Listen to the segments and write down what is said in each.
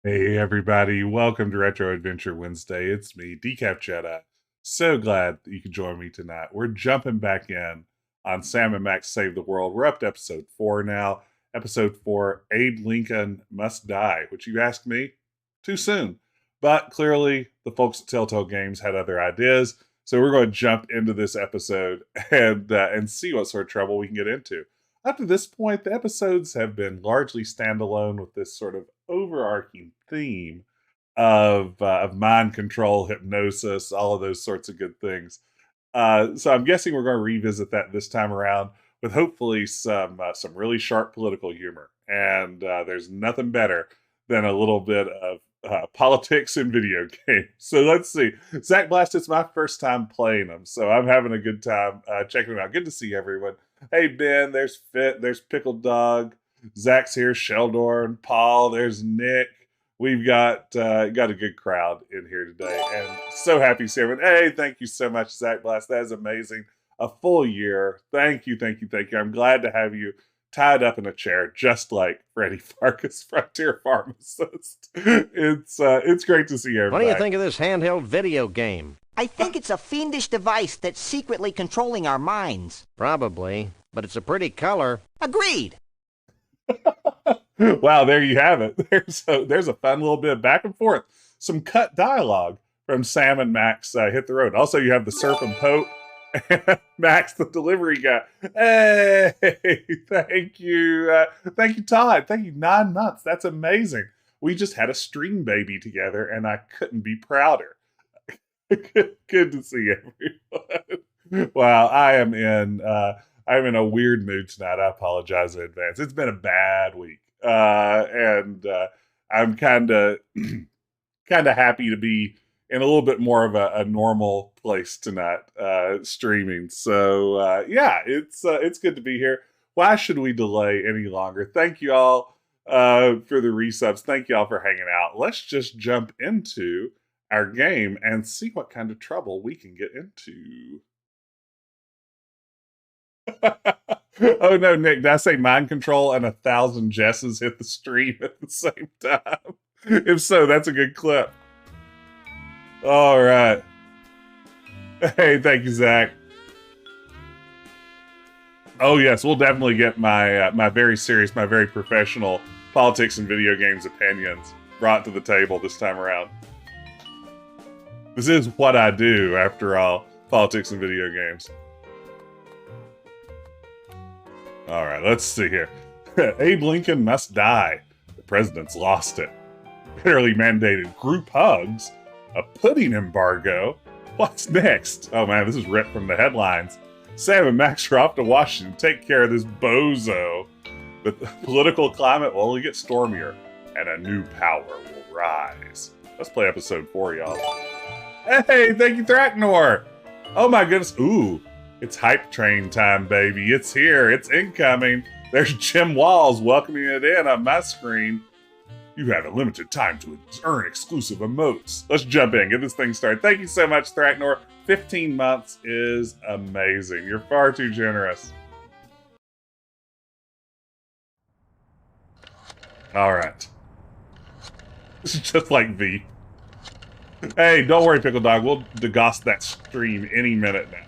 Hey everybody, welcome to Retro Adventure Wednesday. It's me, Decaf Jedi. So glad that you could join me tonight. We're jumping back in on Sam and Max Save the World. We're up to episode 4 now. Episode 4, Abe Lincoln Must Die, which you asked me, too soon. But clearly, the folks at Telltale Games had other ideas, so we're going to jump into this episode and see what sort of trouble we can get into. Up to this point, the episodes have been largely standalone with this sort of overarching theme of mind control, hypnosis, all of those sorts of good things. So I'm guessing we're going to revisit that this time around with hopefully some really sharp political humor. And there's nothing better than a little bit of politics in video games. So let's see. Zach Blast, it's my first time playing them, so I'm having a good time checking them out. Good to see everyone. Hey, Ben, there's Fit, there's Pickled Dog, Zach's here, Sheldor and Paul, there's Nick. We've got a good crowd in here today, and so happy to see everyone. Hey, thank you so much, Zach Blast. That is amazing. A full year. Thank you. I'm glad to have you tied up in a chair, just like Freddie Farkas, Frontier Pharmacist. It's great to see everybody. What do you think of this handheld video game? I think it's a fiendish device that's secretly controlling our minds. Probably, but it's a pretty color. Agreed. Wow, there you have it. There's a fun little bit of back and forth. Some cut dialogue from Sam and Max hit the road. Also, you have the Surf and Pope and Max, the delivery guy. Hey, thank you. Thank you, Todd. Thank you, 9 months. That's amazing. We just had a stream baby together, and I couldn't be prouder. Good to see everyone. Wow, I'm in a weird mood tonight. I apologize in advance. It's been a bad week, and I'm kind of happy to be in a little bit more of a normal place tonight, streaming. So yeah, it's good to be here. Why should we delay any longer? Thank you all for the resubs. Thank you all for hanging out. Let's just jump into our game and see what kind of trouble we can get into. Oh no, Nick, did I say mind control and 1,000 Jesses hit the stream at the same time? If so, that's a good clip. All right. Hey, thank you, Zach. Oh yes, we'll definitely get my very serious, my very professional politics and video games opinions brought to the table this time around. This is what I do, after all, politics and video games. All right, let's see here. Abe Lincoln must die. The president's lost it. Federally mandated group hugs. A pudding embargo. What's next? Oh man, this is ripped from the headlines. Sam and Max are off to Washington. Take care of this bozo. The political climate will only get stormier, and a new power will rise. Let's play episode 4, y'all. Hey, thank you, Thraknor. Oh my goodness. Ooh, it's hype train time, baby. It's here. It's incoming. There's Jim Walls welcoming it in on my screen. You have a limited time to earn exclusive emotes. Let's jump in. Get this thing started. Thank you so much, Thraknor. 15 months is amazing. You're far too generous. All right. This is just like V. Hey, don't worry, Pickle Dog. We'll degauss that stream any minute now.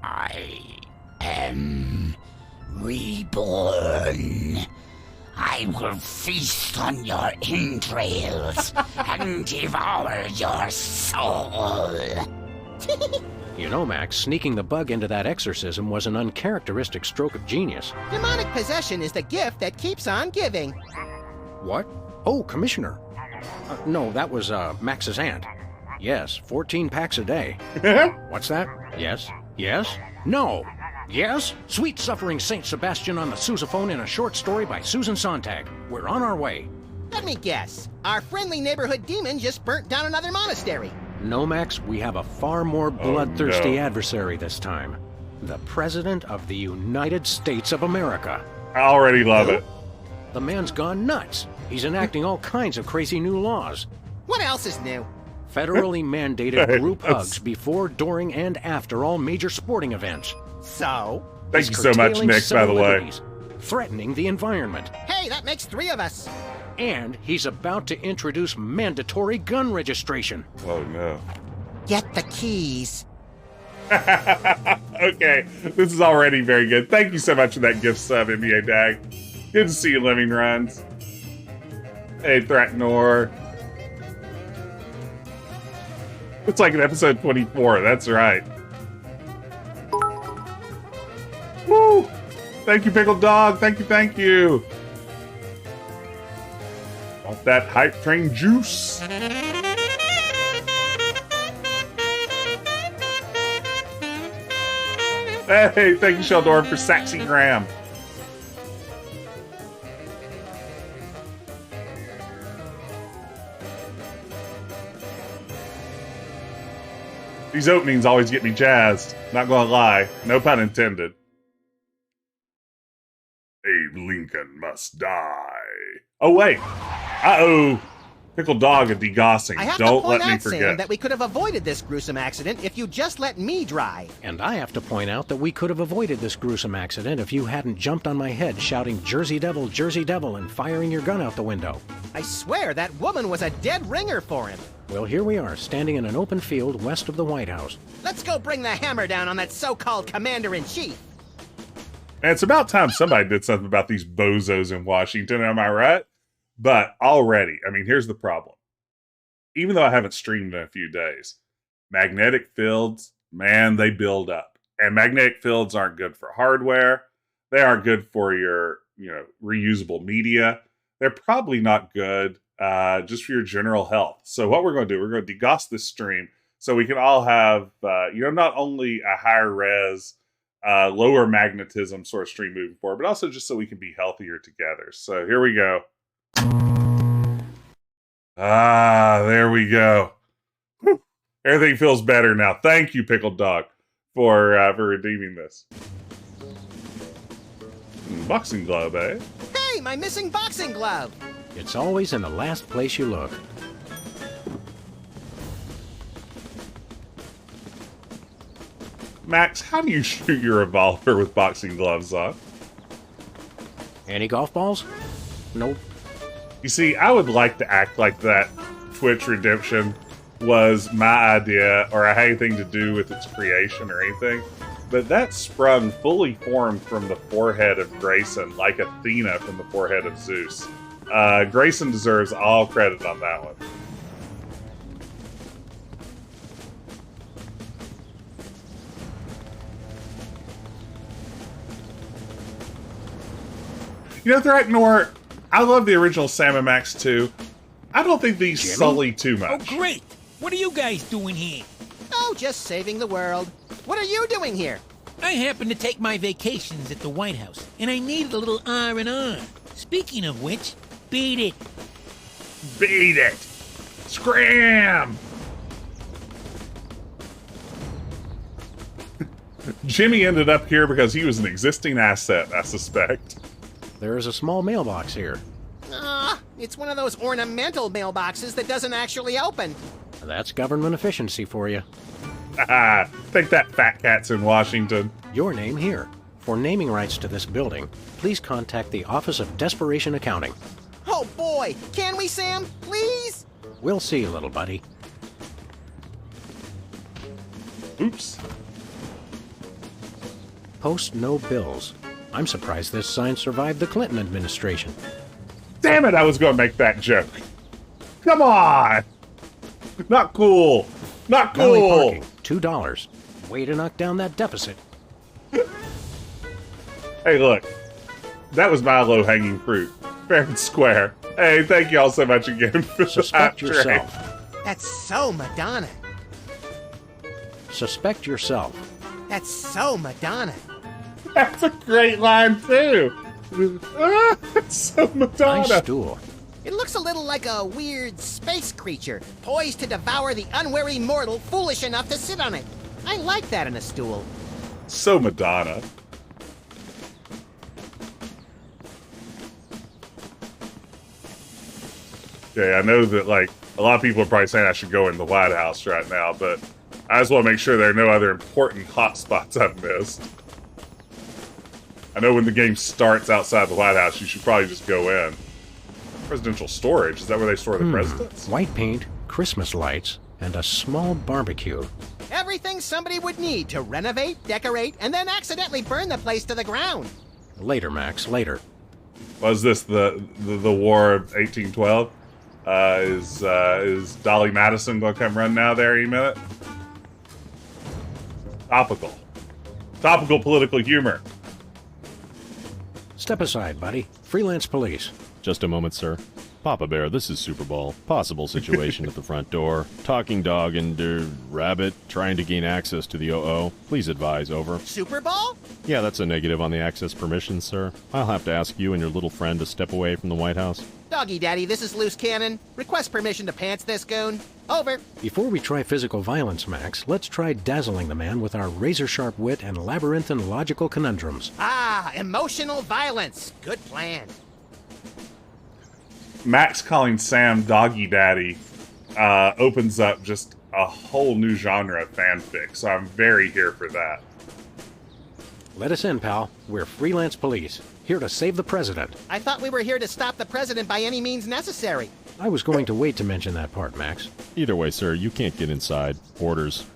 I am reborn. I will feast on your entrails and devour your soul. You know, Max, sneaking the bug into that exorcism was an uncharacteristic stroke of genius. Demonic possession is the gift that keeps on giving. What? Oh, Commissioner. No, that was Max's aunt. Yes, 14 packs a day. What's that? Yes. Yes? No. Yes? Sweet Suffering Saint Sebastian on the sousaphone in a short story by Susan Sontag. We're on our way. Let me guess. Our friendly neighborhood demon just burnt down another monastery. No, Max, we have a far more bloodthirsty adversary this time. The President of the United States of America. I already love it. The man's gone nuts. He's enacting all kinds of crazy new laws. What else is new? Federally mandated group hugs before, during, and after all major sporting events. So? Thank you so much, Nick, by the way. threatening the environment. Hey, that makes 3 of us. And he's about to introduce mandatory gun registration. Oh, no. Get the keys. Okay, this is already very good. Thank you so much for that gift sub, NBA Dag. Good to see you, Living Runs. Hey, Threatnor. It's like an episode 24, that's right. Woo! Thank you, Pickled Dog. Thank you, thank you. Want that hype train juice? Hey, thank you, Sheldor, for Saxy Graham. These openings always get me jazzed. Not gonna lie. No pun intended. Abe Lincoln Must Die. Oh, wait. Uh-oh. Pickled Dog and degossing. I have Don't to point let me out, Sam, forget. that we could have avoided this gruesome accident if you just let me drive. And I have to point out that we could have avoided this gruesome accident if you hadn't jumped on my head shouting Jersey Devil, and firing your gun out the window. I swear that woman was a dead ringer for him. Well, here we are, standing in an open field west of the White House. Let's go bring the hammer down on that so-called commander-in-chief. And it's about time somebody did something about these bozos in Washington, am I right? But already, I mean, here's the problem. Even though I haven't streamed in a few days, magnetic fields, man, they build up. And magnetic fields aren't good for hardware. They aren't good for your, reusable media. They're probably not good just for your general health. So what we're going to do, we're going to degoss this stream so we can all have, not only a higher res, lower magnetism sort of stream moving forward, but also just so we can be healthier together. So here we go. There we go. Whew. Everything feels better now. Thank you, Pickled Dog, for redeeming this. Boxing glove, eh? Hey, my missing boxing glove. It's always in the last place you look. Max, how do you shoot your revolver with boxing gloves on? Any golf balls? Nope. You see, I would like to act like that Twitch redemption was my idea or I had anything to do with its creation or anything, but that sprung fully formed from the forehead of Grayson, like Athena from the forehead of Zeus. Grayson deserves all credit on that one. Threatnor, I love the original Sam and Max too. I don't think these Jimmy? sully too Oh, much. great! What are you guys doing here? Oh, just saving the world. What are you doing here? I happen to take my vacations at the White House, and I needed a little R&R. Speaking of which, beat it. Beat it! Scram! Jimmy ended up here because he was an existing asset, I suspect. There is a small mailbox here. It's one of those ornamental mailboxes that doesn't actually open. That's government efficiency for you. Haha, think that fat cat's in Washington. Your name here. For naming rights to this building, please contact the Office of Desperation Accounting. Oh boy, can we, Sam? Please? We'll see, little buddy. Oops. Post no bills. I'm surprised this sign survived the Clinton administration. Damn it, I was going to make that joke. Come on! Not cool. Not Valley cool. parking, $2. Way to knock down that deficit. Hey, look. That was my low-hanging fruit. Fair and square. Hey, thank you all so much again for Suspect that yourself. That's so Madonna. Suspect yourself. That's so Madonna. That's a great line, too. It's so Madonna. Nice stool. It looks a little like a weird space creature, poised to devour the unwary mortal foolish enough to sit on it. I like that in a stool. So Madonna. Okay, I know that, a lot of people are probably saying I should go in the White House right now, but I just want to make sure there are no other important hot spots I've missed. I know when the game starts outside the White House, you should probably just go in. Presidential storage, is that where they store the presidents? White paint, Christmas lights, and a small barbecue. Everything somebody would need to renovate, decorate, and then accidentally burn the place to the ground. Later, Max, later. Was this the War of 1812? Is Dolly Madison going to come run now there any minute? Topical political humor. Step aside, buddy. Freelance Police. Just a moment, sir. Papa Bear, this is Super Bowl. Possible situation at the front door. Talking dog and, rabbit trying to gain access to the OO. Please advise, over. Super Bowl? Yeah, that's a negative on the access permissions, sir. I'll have to ask you and your little friend to step away from the White House. Doggy Daddy, this is Loose Cannon. Request permission to pants this goon. Over. Before we try physical violence, Max, let's try dazzling the man with our razor-sharp wit and labyrinthine logical conundrums. Ah, emotional violence. Good plan. Max calling Sam Doggy Daddy opens up just a whole new genre of fanfic, so I'm very here for that. Let us in, pal. We're Freelance Police, here to save the president. I thought we were here to stop the president by any means necessary. I was going to wait to mention that part, Max. Either way, sir, you can't get inside. Orders.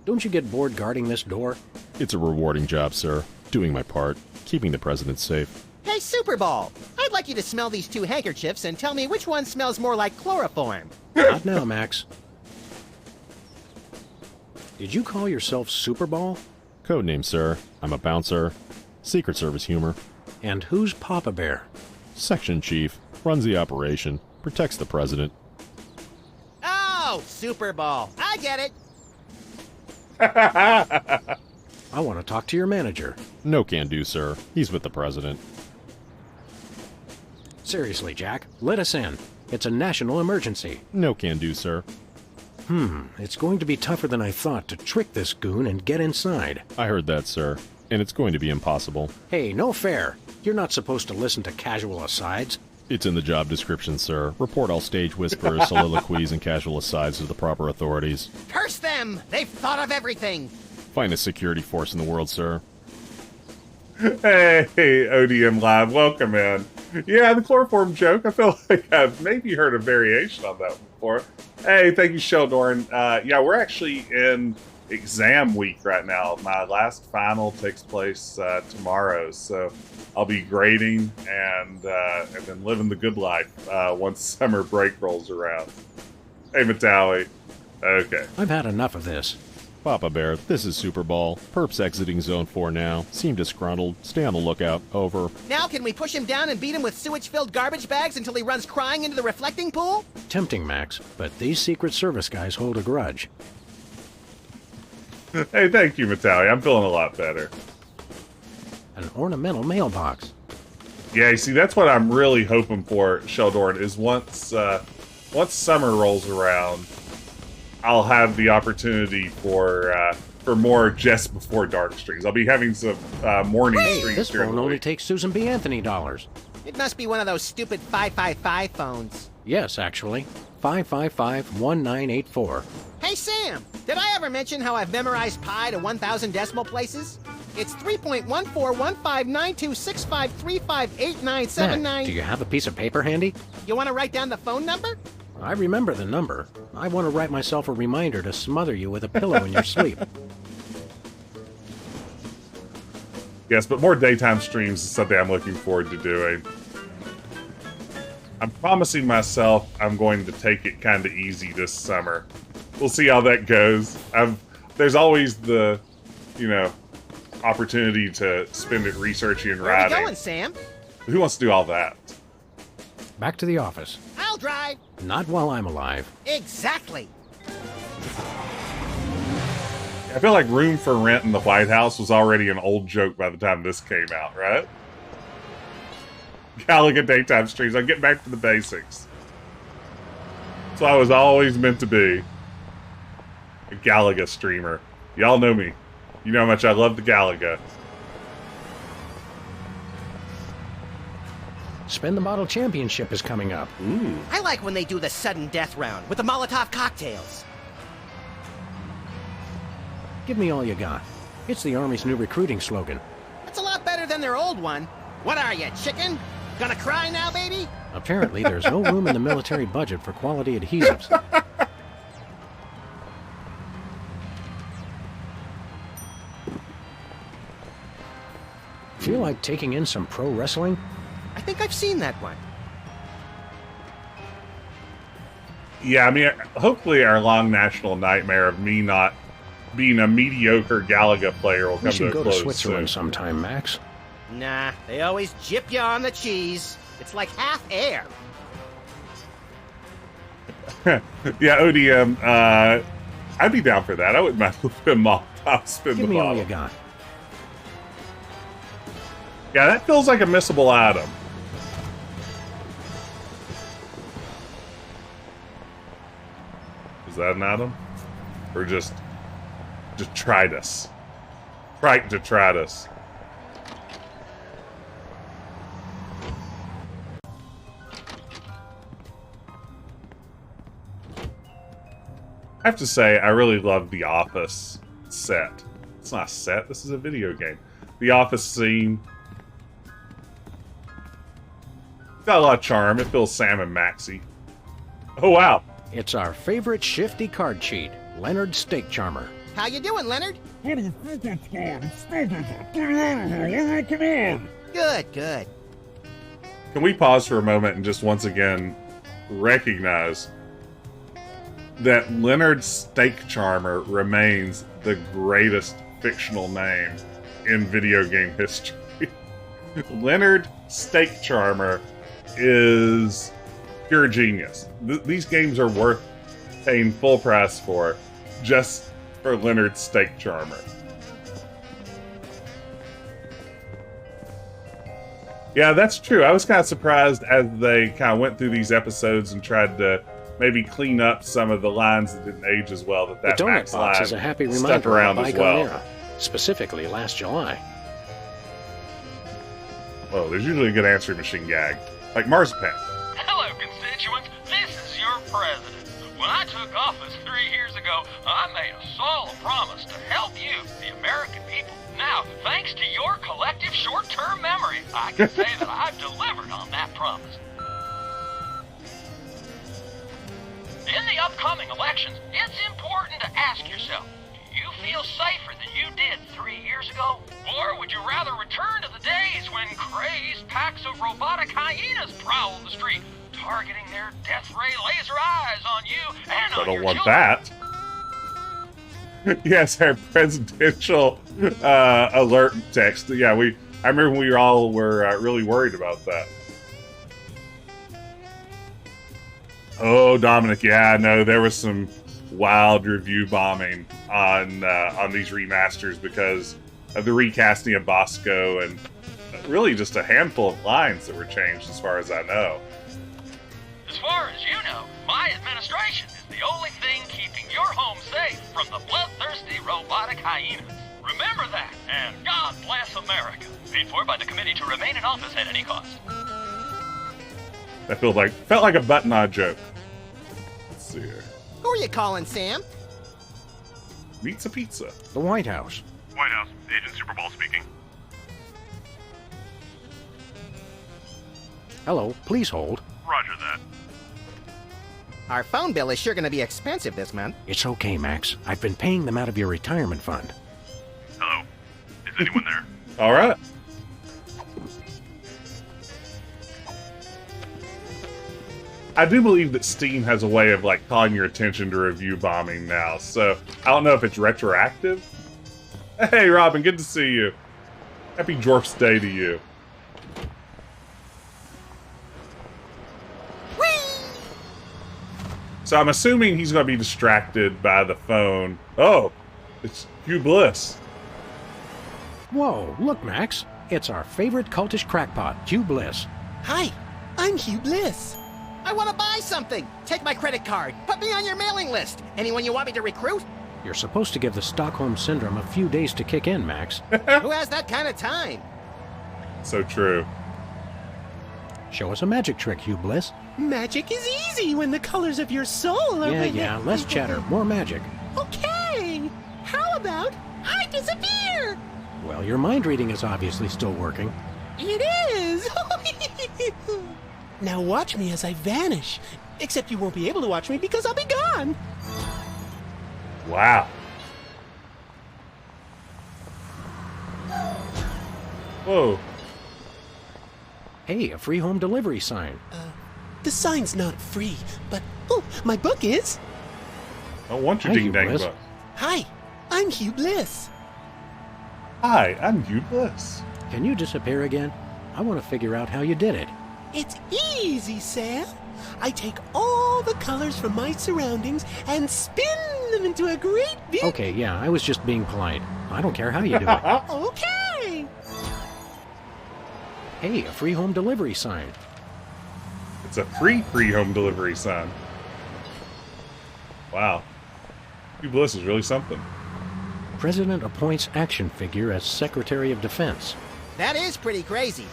Don't you get bored guarding this door? It's a rewarding job, sir. Doing my part. Keeping the president safe. Hey, Super Bowl, I'd like you to smell these two handkerchiefs and tell me which one smells more like chloroform. Not now, Max. Did you call yourself Super Bowl? Codename, sir. I'm a bouncer. Secret Service humor. And who's Papa Bear? Section chief. Runs the operation. Protects the president. Oh, Super Bowl, I get it. I want to talk to your manager. No can do, sir. He's with the president. Seriously, Jack, let us in. It's a national emergency. No can do, sir. It's going to be tougher than I thought to trick this goon and get inside. I heard that, sir. And it's going to be impossible. Hey, no fair. You're not supposed to listen to casual asides. It's in the job description, sir. Report all stage whispers, soliloquies, and casual asides to the proper authorities. Curse them! They've thought of everything. Finest security force in the world, sir. Hey, ODM Live, welcome in. Yeah, the chloroform joke, I feel like I've maybe heard a variation on that before. Hey, thank you, Sheldorn. Yeah, we're actually in exam week right now. My last final takes place tomorrow, so I'll be grading and then living the good life once summer break rolls around. Hey, Matawi. Okay. I've had enough of this. Papa Bear, this is Super Bowl. Perps exiting Zone 4 now. Seem disgruntled. Stay on the lookout. Over. Now can we push him down and beat him with sewage-filled garbage bags until he runs crying into the reflecting pool? Tempting, Max, but these Secret Service guys hold a grudge. Hey, thank you, Matawi. I'm feeling a lot better. An ornamental mailbox. Yeah, you see, that's what I'm really hoping for, Sheldorn, is once summer rolls around, I'll have the opportunity for more Jess Before Dark streams. I'll be having some morning streams. This during phone the only week. takes Susan B. Anthony dollars. It must be one of those stupid 555 phones. Yes, actually. 555-1984. Hey, Sam, did I ever mention how I've memorized pi to 1,000 decimal places? It's 3.14159265358979. Matt, do you have a piece of paper handy? You want to write down the phone number? I remember the number. I want to write myself a reminder to smother you with a pillow in your sleep. Yes, but more daytime streams is something I'm looking forward to doing. I'm promising myself I'm going to take it kind of easy this summer. We'll see how that goes. There's always the, opportunity to spend it researching and Where are we writing. going, Sam? Who wants to do all that? Back to the office. I'll drive. Not while I'm alive. Exactly. I feel like Room for Rent in the White House was already an old joke by the time this came out, right? Galaga daytime streams. I'm getting back to the basics. That's what I was always meant to be. A Galaga streamer. Y'all know me. You know how much I love the Galaga. Spin the Bottle Championship is coming up. I like when they do the sudden death round with the Molotov cocktails. Give me all you got. It's the Army's new recruiting slogan. That's a lot better than their old one. What are you, chicken? Gonna cry now, baby? Apparently, there's no room in the military budget for quality adhesives. Feel like taking in some pro wrestling? I think I've seen that one. Yeah, I mean, hopefully our long national nightmare of me not being a mediocre Galaga player will We come to should a go to close Switzerland soon. sometime, Max. Nah, they always jip you on the cheese. It's like half air. Yeah, ODM, I'd be down for that. I wouldn't mind flipping Molotov spin Give the me all bottle. you got. Yeah, that feels like a missable item. Is that an item? Or just detritus? Trite detritus. I have to say, I really love the Office set. It's not a set, this is a video game. The Office scene. It's got a lot of charm. It feels Sam and Maxie. Oh, wow. It's our favorite shifty card cheat, Leonard Steak Charmer. How you doing, Leonard? Good, good. Can we pause for a moment and just once again recognize that Leonard Steak Charmer remains the greatest fictional name in video game history? Leonard Steak Charmer is pure genius. These games are worth paying full price for just for Leonard Steak Charmer. Yeah, that's true. I was kind of surprised as they kind of went through these episodes and tried to maybe clean up some of the lines that didn't age as well. That The donut Max box line is a happy stuck reminder of a around as bygone well. era, specifically last July. Oh, there's usually a good answering machine gag, like marzipan. Hello, constituents. This is your president. When I took office 3 years ago, I made a solemn promise to help you, the American people. Now, thanks to your collective short-term memory, I can say that I've delivered on that promise. In the upcoming elections, it's important to ask yourself, do you feel safer than you did 3 years ago? Or would you rather return to the days when crazed packs of robotic hyenas prowled the street, targeting their death ray laser eyes on you and I on don't your want children? that. Yes, our presidential alert text. Yeah, I remember we all were really worried about that. Oh, Dominic, yeah, no, there was some wild review bombing on these remasters because of the recasting of Bosco and really just a handful of lines that were changed, as far as I know. As far as you know, my administration is the only thing keeping your home safe from the bloodthirsty robotic hyenas. Remember that, and God bless America. Paid for by the committee to remain in office at any cost. That felt like a button-on joke. Let's see here. Who are you calling, Sam? Pizza pizza. The White House. White House, Agent Superball speaking. Hello, please hold. Roger that. Our phone bill is sure going to be expensive this month. It's okay, Max. I've been paying them out of your retirement fund. Hello. Is anyone there? All right. I do believe that Steam has a way of calling your attention to review bombing now, so I don't know if it's retroactive. Hey, Robin, good to see you. Happy Dwarf's Day to you. So I'm assuming he's going to be distracted by the phone. Oh, it's Hugh Bliss. Whoa, look, Max. It's our favorite cultish crackpot, Hugh Bliss. Hi, I'm Hugh Bliss. I want to buy something. Take my credit card. Put me on your mailing list. Anyone you want me to recruit? You're supposed to give the Stockholm Syndrome a few days to kick in, Max. Who has that kind of time? So true. Show us a magic trick, Hugh Bliss. Magic is easy when the colors of your soul are... Yeah, less chatter, more magic. Okay. How about I disappear! Well, your mind reading is obviously still working. It is! Now watch me as I vanish. Except you won't be able to watch me because I'll be gone. Wow. Whoa. Hey, a free home delivery sign. The sign's not free, but oh, my book is. I want your Hi, ding Hugh dang Bliss. book. Hi, I'm Hugh Bliss. Hi, I'm Hugh Bliss. Can you disappear again? I want to figure out how you did it. It's easy, Sam. I take all the colors from my surroundings and spin them into a great big... Okay, yeah, I was just being polite. I don't care how you do it. Okay. Hey, a free home delivery sign. It's a free home delivery sign. Wow. Hugh Bliss is really something. President appoints action figure as Secretary of Defense. That is pretty crazy.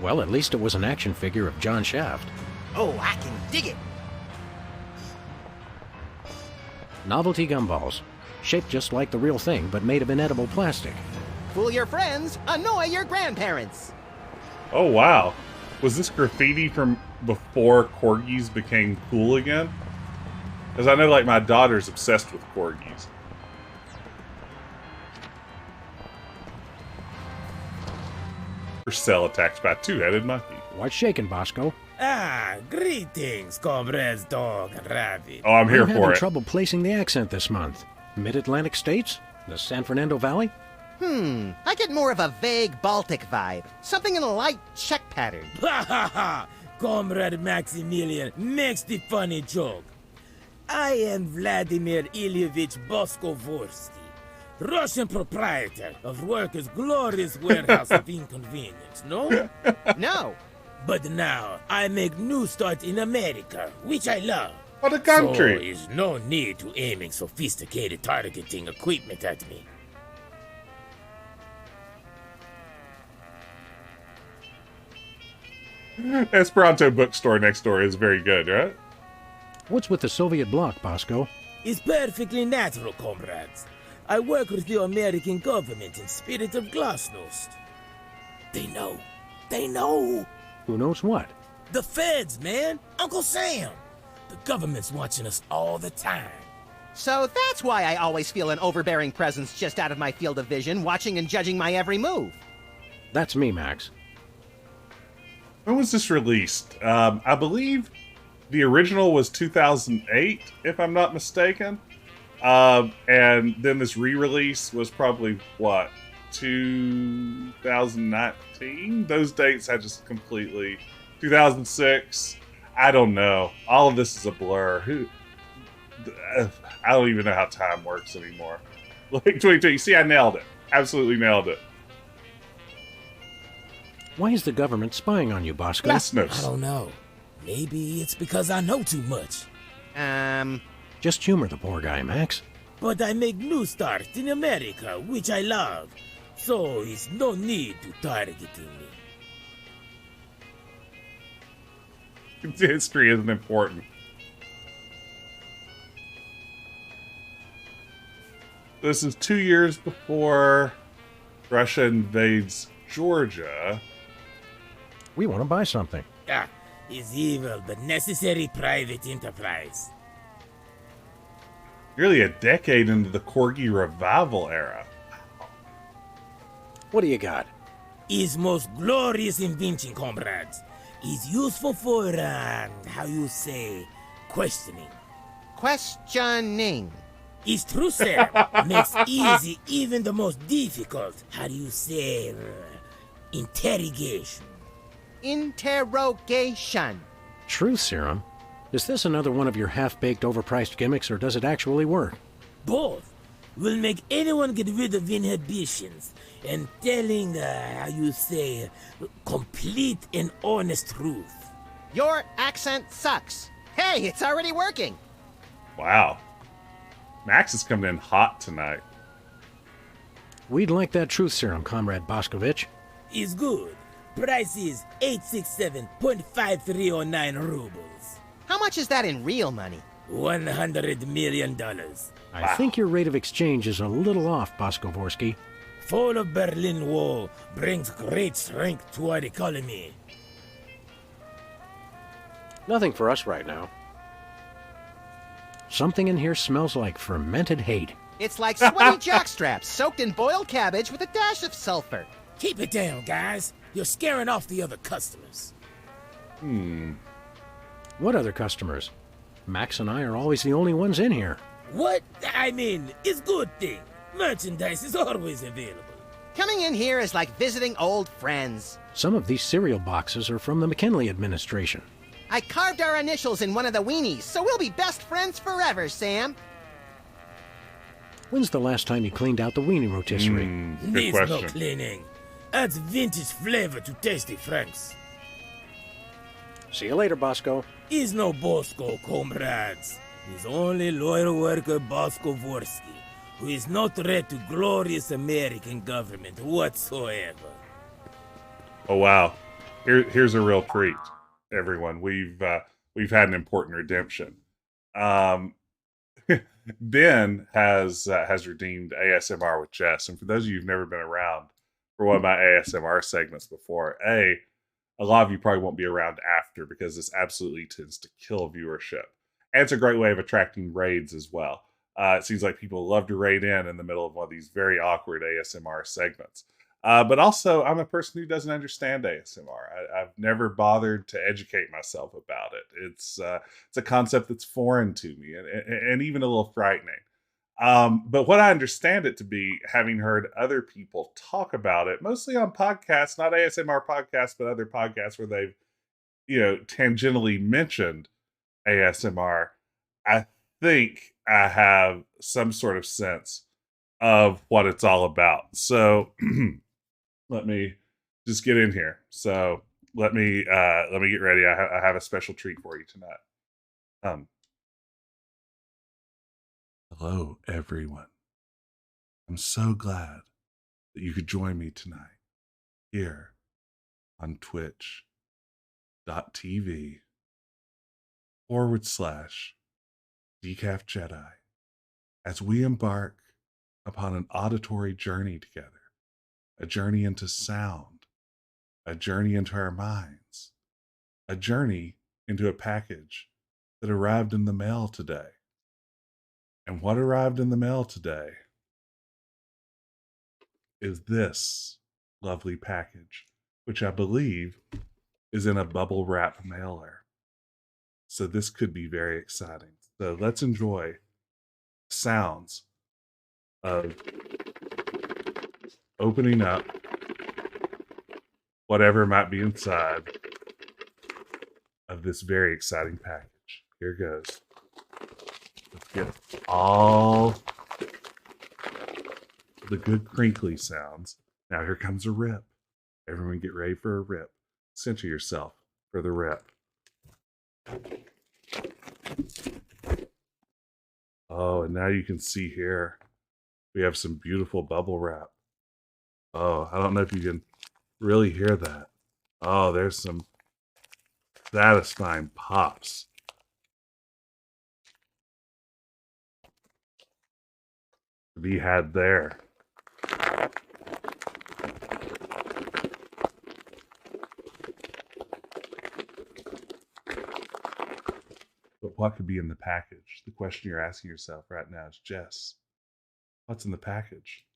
Well, at least it was an action figure of John Shaft. Oh, I can dig it. Novelty gumballs. Shaped just like the real thing, but made of inedible plastic. Fool your friends, annoy your grandparents. Oh, wow. Was this graffiti from before corgis became cool again? Because I know, like, my daughter's obsessed with corgis. Cell attacked by a two-headed monkey. What's shaking, Bosco? Ah, greetings, comrades, dog and rabbit. Oh, I'm here having for it. trouble placing the accent this month. Mid-Atlantic states? The San Fernando Valley? I get more of a vague Baltic vibe. Something in a light Czech pattern. Ha ha ha! Comrade Maximilian makes the funny joke. I am Vladimir Ilyevich Boskovorsky, Russian proprietor of Workers' Glorious Warehouse of Inconvenience, no? No. But now, I make new start in America, which I love. What a country! So is no need to aiming sophisticated targeting equipment at me. Esperanto bookstore next door is very good, right? What's with the Soviet bloc, Bosco? It's perfectly natural, comrades. I work with the American government in spirit of glasnost. They know. They know. Who knows what? The feds, man. Uncle Sam. The government's watching us all the time. So that's why I always feel an overbearing presence just out of my field of vision, watching and judging my every move. That's me, Max. When was this released? I believe the original was 2008, if I'm not mistaken. And then this re-release was probably, what, 2019? Those dates I just completely... 2006? I don't know. All of this is a blur. I don't even know how time works anymore. Like 2020. See, I nailed it. Absolutely nailed it. Why is the government spying on you, Bosco? I don't know. Maybe it's because I know too much. Just humor the poor guy, Max. But I make new start in America, which I love. So it's no need to targeting me. History isn't important. This is 2 years before Russia invades Georgia. We want to buy something. Ah, it's evil, but necessary private enterprise. Nearly a decade into the Corgi revival era. What do you got? Is most glorious invention, comrades. Is useful for, how you say, questioning. Questioning. Is true, sir. Makes easy even the most difficult, how do you say, interrogation. Interrogation. Truth serum? Is this another one of your half-baked, overpriced gimmicks, or does it actually work? Both will make anyone get rid of inhibitions and telling, how you say, complete and honest truth. Your accent sucks. Hey, it's already working. Wow. Max is coming in hot tonight. We'd like that truth serum, Comrade Boscovich. Is good. Price is 867.5309 rubles. How much is that in real money? $100 million. I think your rate of exchange is a little off, Boskovorsky. Fall of Berlin Wall brings great strength to our economy. Nothing for us right now. Something in here smells like fermented hate. It's like sweaty jockstraps soaked in boiled cabbage with a dash of sulfur. Keep it down, guys. You're scaring off the other customers. What other customers? Max and I are always the only ones in here. What? I mean, it's good thing. Merchandise is always available. Coming in here is like visiting old friends. Some of these cereal boxes are from the McKinley administration. I carved our initials in one of the weenies, so we'll be best friends forever, Sam. When's the last time you cleaned out the weenie rotisserie? Needs no cleaning. Adds vintage flavor to tasty Franks. See you later, Bosco. He's no Bosco, comrades. He's only loyal worker Bosco Vorsky, who is no threat to glorious American government whatsoever. Oh wow, here's a real treat, everyone. We've had an important redemption. Ben has redeemed ASMR with Jess, and for those of you who've never been around for one of my ASMR segments before, a lot of you probably won't be around after because this absolutely tends to kill viewership. And it's a great way of attracting raids as well. It seems like people love to raid in the middle of one of these very awkward ASMR segments. But also, I'm a person who doesn't understand ASMR. I've never bothered to educate myself about it. It's a concept that's foreign to me and even a little frightening. But what I understand it to be, having heard other people talk about it, mostly on podcasts, not ASMR podcasts, but other podcasts where they've, tangentially mentioned ASMR, I think I have some sort of sense of what it's all about. So let me just get in here. So let me get ready. I have a special treat for you tonight. Hello, everyone. I'm so glad that you could join me tonight here on twitch.tv/Decaf Jedi as we embark upon an auditory journey together, a journey into sound, a journey into our minds, a journey into a package that arrived in the mail today. And what arrived in the mail today is this lovely package, which I believe is in a bubble wrap mailer. So this could be very exciting. So let's enjoy sounds of opening up whatever might be inside of this very exciting package. Here goes. Let's get all the good crinkly sounds. Now here comes a rip. Everyone get ready for a rip. Center yourself for the rip. Oh, and now you can see here, we have some beautiful bubble wrap. Oh, I don't know if you can really hear that. Oh, there's some satisfying pops. To be had there. But what could be in the package? The question you're asking yourself right now is, Jess, what's in the package?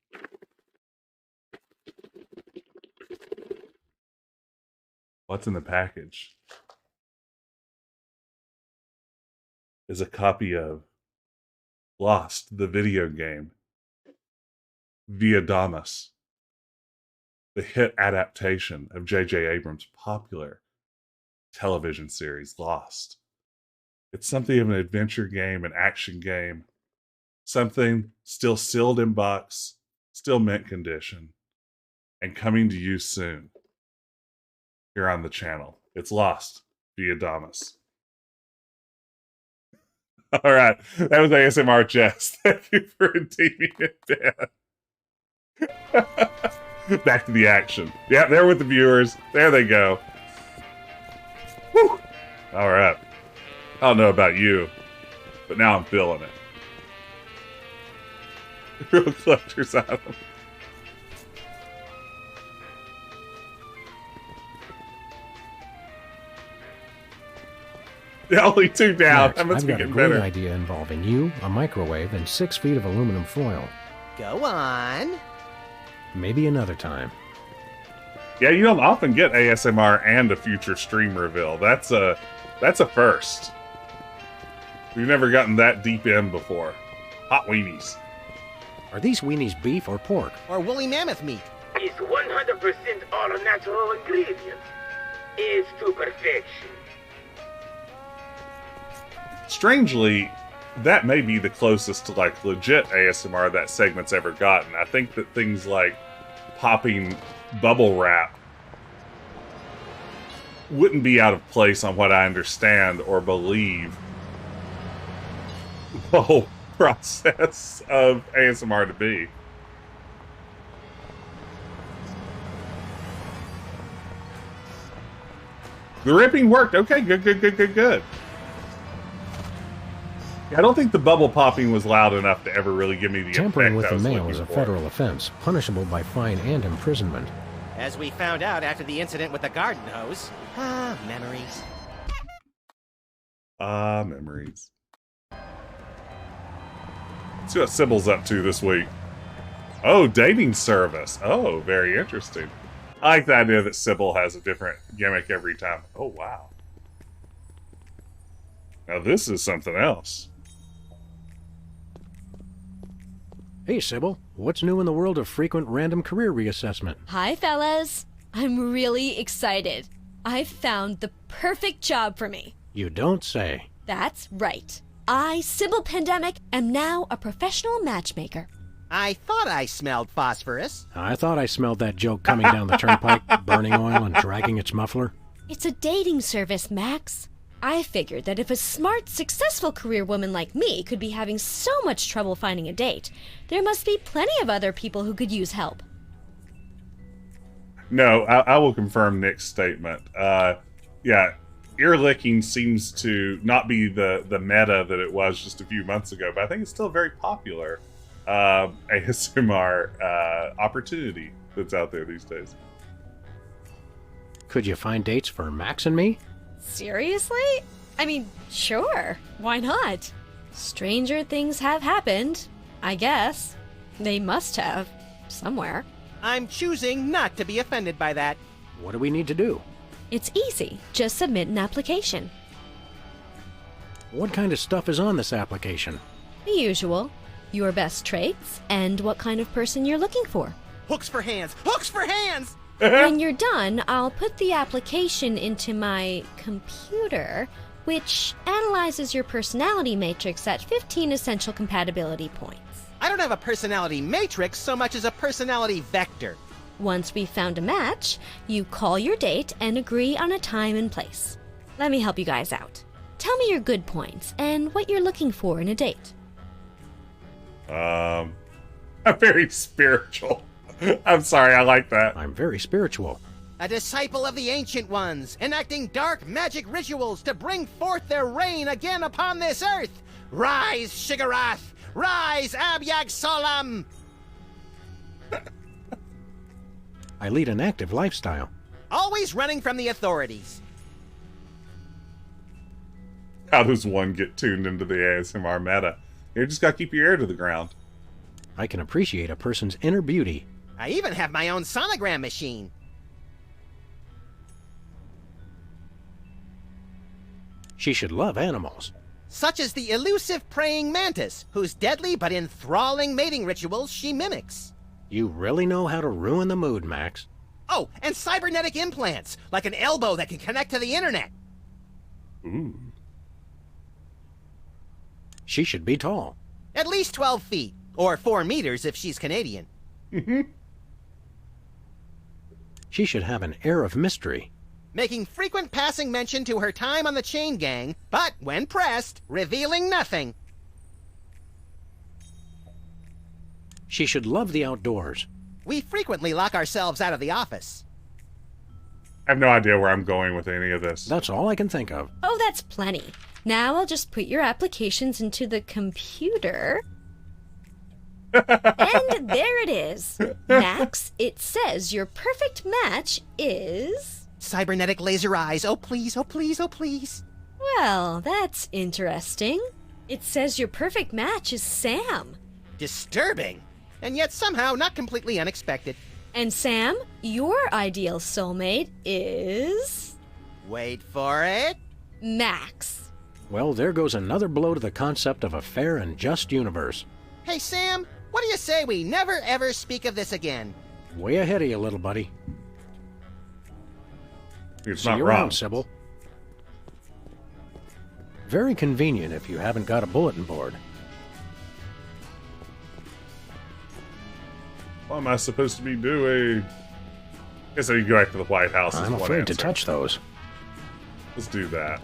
What's in the package is a copy of Lost, the video game, via Damas, the hit adaptation of J.J. Abrams' popular television series, Lost. It's something of an adventure game, an action game, something still sealed in box, still mint condition, and coming to you soon here on the channel. It's Lost via Damas. All right, that was ASMR Jess. Thank you for redeeming it, Dan. Back to the action. Yeah, they're with the viewers. There they go. Woo! All right. I don't know about you, but now I'm feeling it. Real collector's item. Yeah, only 2 down. Max, That must I've be got a getting great better. idea involving you, a microwave, and 6 feet of aluminum foil. Go on. Maybe another time. Yeah, you don't often get ASMR and a future stream reveal. That's a first. We've never gotten that deep in before. Hot weenies. Are these weenies beef or pork? Or woolly mammoth meat. It's 100% all natural ingredients. It's to perfection. Strangely, that may be the closest to like legit ASMR that segment's ever gotten. I think that things like popping bubble wrap wouldn't be out of place on what I understand or believe the whole process of ASMR to be. The ripping worked. Okay, good. I don't think the bubble popping was loud enough to ever really give me the Tampering with effect I the was mail is a looking for. federal offense, punishable by fine and imprisonment. As we found out after the incident with the garden hose. Ah, memories. Ah, memories. Let's see what Sybil's up to this week. Oh, dating service. Oh, very interesting. I like the idea that Sybil has a different gimmick every time. Oh, wow. Now this is something else. Hey, Sybil, what's new in the world of frequent random career reassessment? Hi, fellas. I'm really excited. I've found the perfect job for me. You don't say. That's right. I, Sybil Pandemic, am now a professional matchmaker. I thought I smelled phosphorus. I thought I smelled that joke coming down the turnpike, burning oil and dragging its muffler. It's a dating service, Max. I figured that if a smart, successful career woman like me could be having so much trouble finding a date, there must be plenty of other people who could use help. No, I will confirm Nick's statement. Yeah, ear licking seems to not be the meta that it was just a few months ago, but I think it's still a very popular ASMR opportunity that's out there these days. Could you find dates for Max and me? Seriously? I mean, sure. Why not? Stranger things have happened, I guess. They must have. Somewhere. I'm choosing not to be offended by that. What do we need to do? It's easy. Just submit an application. What kind of stuff is on this application? The usual. Your best traits and what kind of person you're looking for. Hooks for hands! Hooks for hands! When you're done, I'll put the application into my computer, which analyzes your personality matrix at 15 essential compatibility points. I don't have a personality matrix so much as a personality vector. Once we've found a match, you call your date and agree on a time and place. Let me help you guys out. Tell me your good points and what you're looking for in a date. I'm very spiritual. I'm sorry, I like that. I'm very spiritual. A disciple of the Ancient Ones, enacting dark magic rituals to bring forth their reign again upon this earth. Rise, Shigarath! Rise, Abyag Solam! I lead an active lifestyle. Always running from the authorities. How does one get tuned into the ASMR meta? You just gotta keep your ear to the ground. I can appreciate a person's inner beauty. I even have my own sonogram machine. She should love animals. Such as the elusive praying mantis, whose deadly but enthralling mating rituals she mimics. You really know how to ruin the mood, Max. Oh, and cybernetic implants, like an elbow that can connect to the internet. Ooh. She should be tall. At least 12 feet, or 4 meters if she's Canadian. She should have an air of mystery. Making frequent passing mention to her time on the chain gang, but when pressed, revealing nothing. She should love the outdoors. We frequently lock ourselves out of the office. I have no idea where I'm going with any of this. That's all I can think of. Oh, that's plenty. Now I'll just put your applications into the computer. And there it is. Max, it says your perfect match is... Cybernetic laser eyes. Oh, please, oh, please, oh, please. Well, that's interesting. It says your perfect match is Sam. Disturbing. And yet somehow not completely unexpected. And Sam, your ideal soulmate is... Wait for it. Max. Well, there goes another blow to the concept of a fair and just universe. Hey, Sam, what do you say we never ever speak of this again? Way ahead of you, little buddy. It's See not you wrong. around, Sybil. Very convenient if you haven't got a bulletin board. What am I supposed to be doing? I guess I can go back to the White House. I'm afraid to touch those. Let's do that.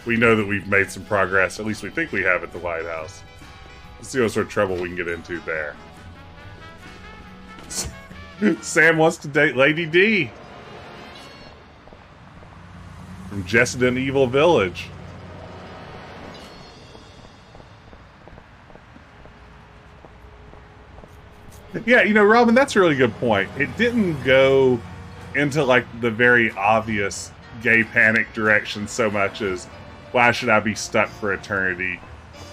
We know that we've made some progress. At least we think we have at the White House. Let's see what sort of trouble we can get into there. Sam wants to date Lady D. From Jessedon Evil Village. Yeah, you know, Robin, that's a really good point. It didn't go into, like, the very obvious gay panic direction so much as, why should I be stuck for eternity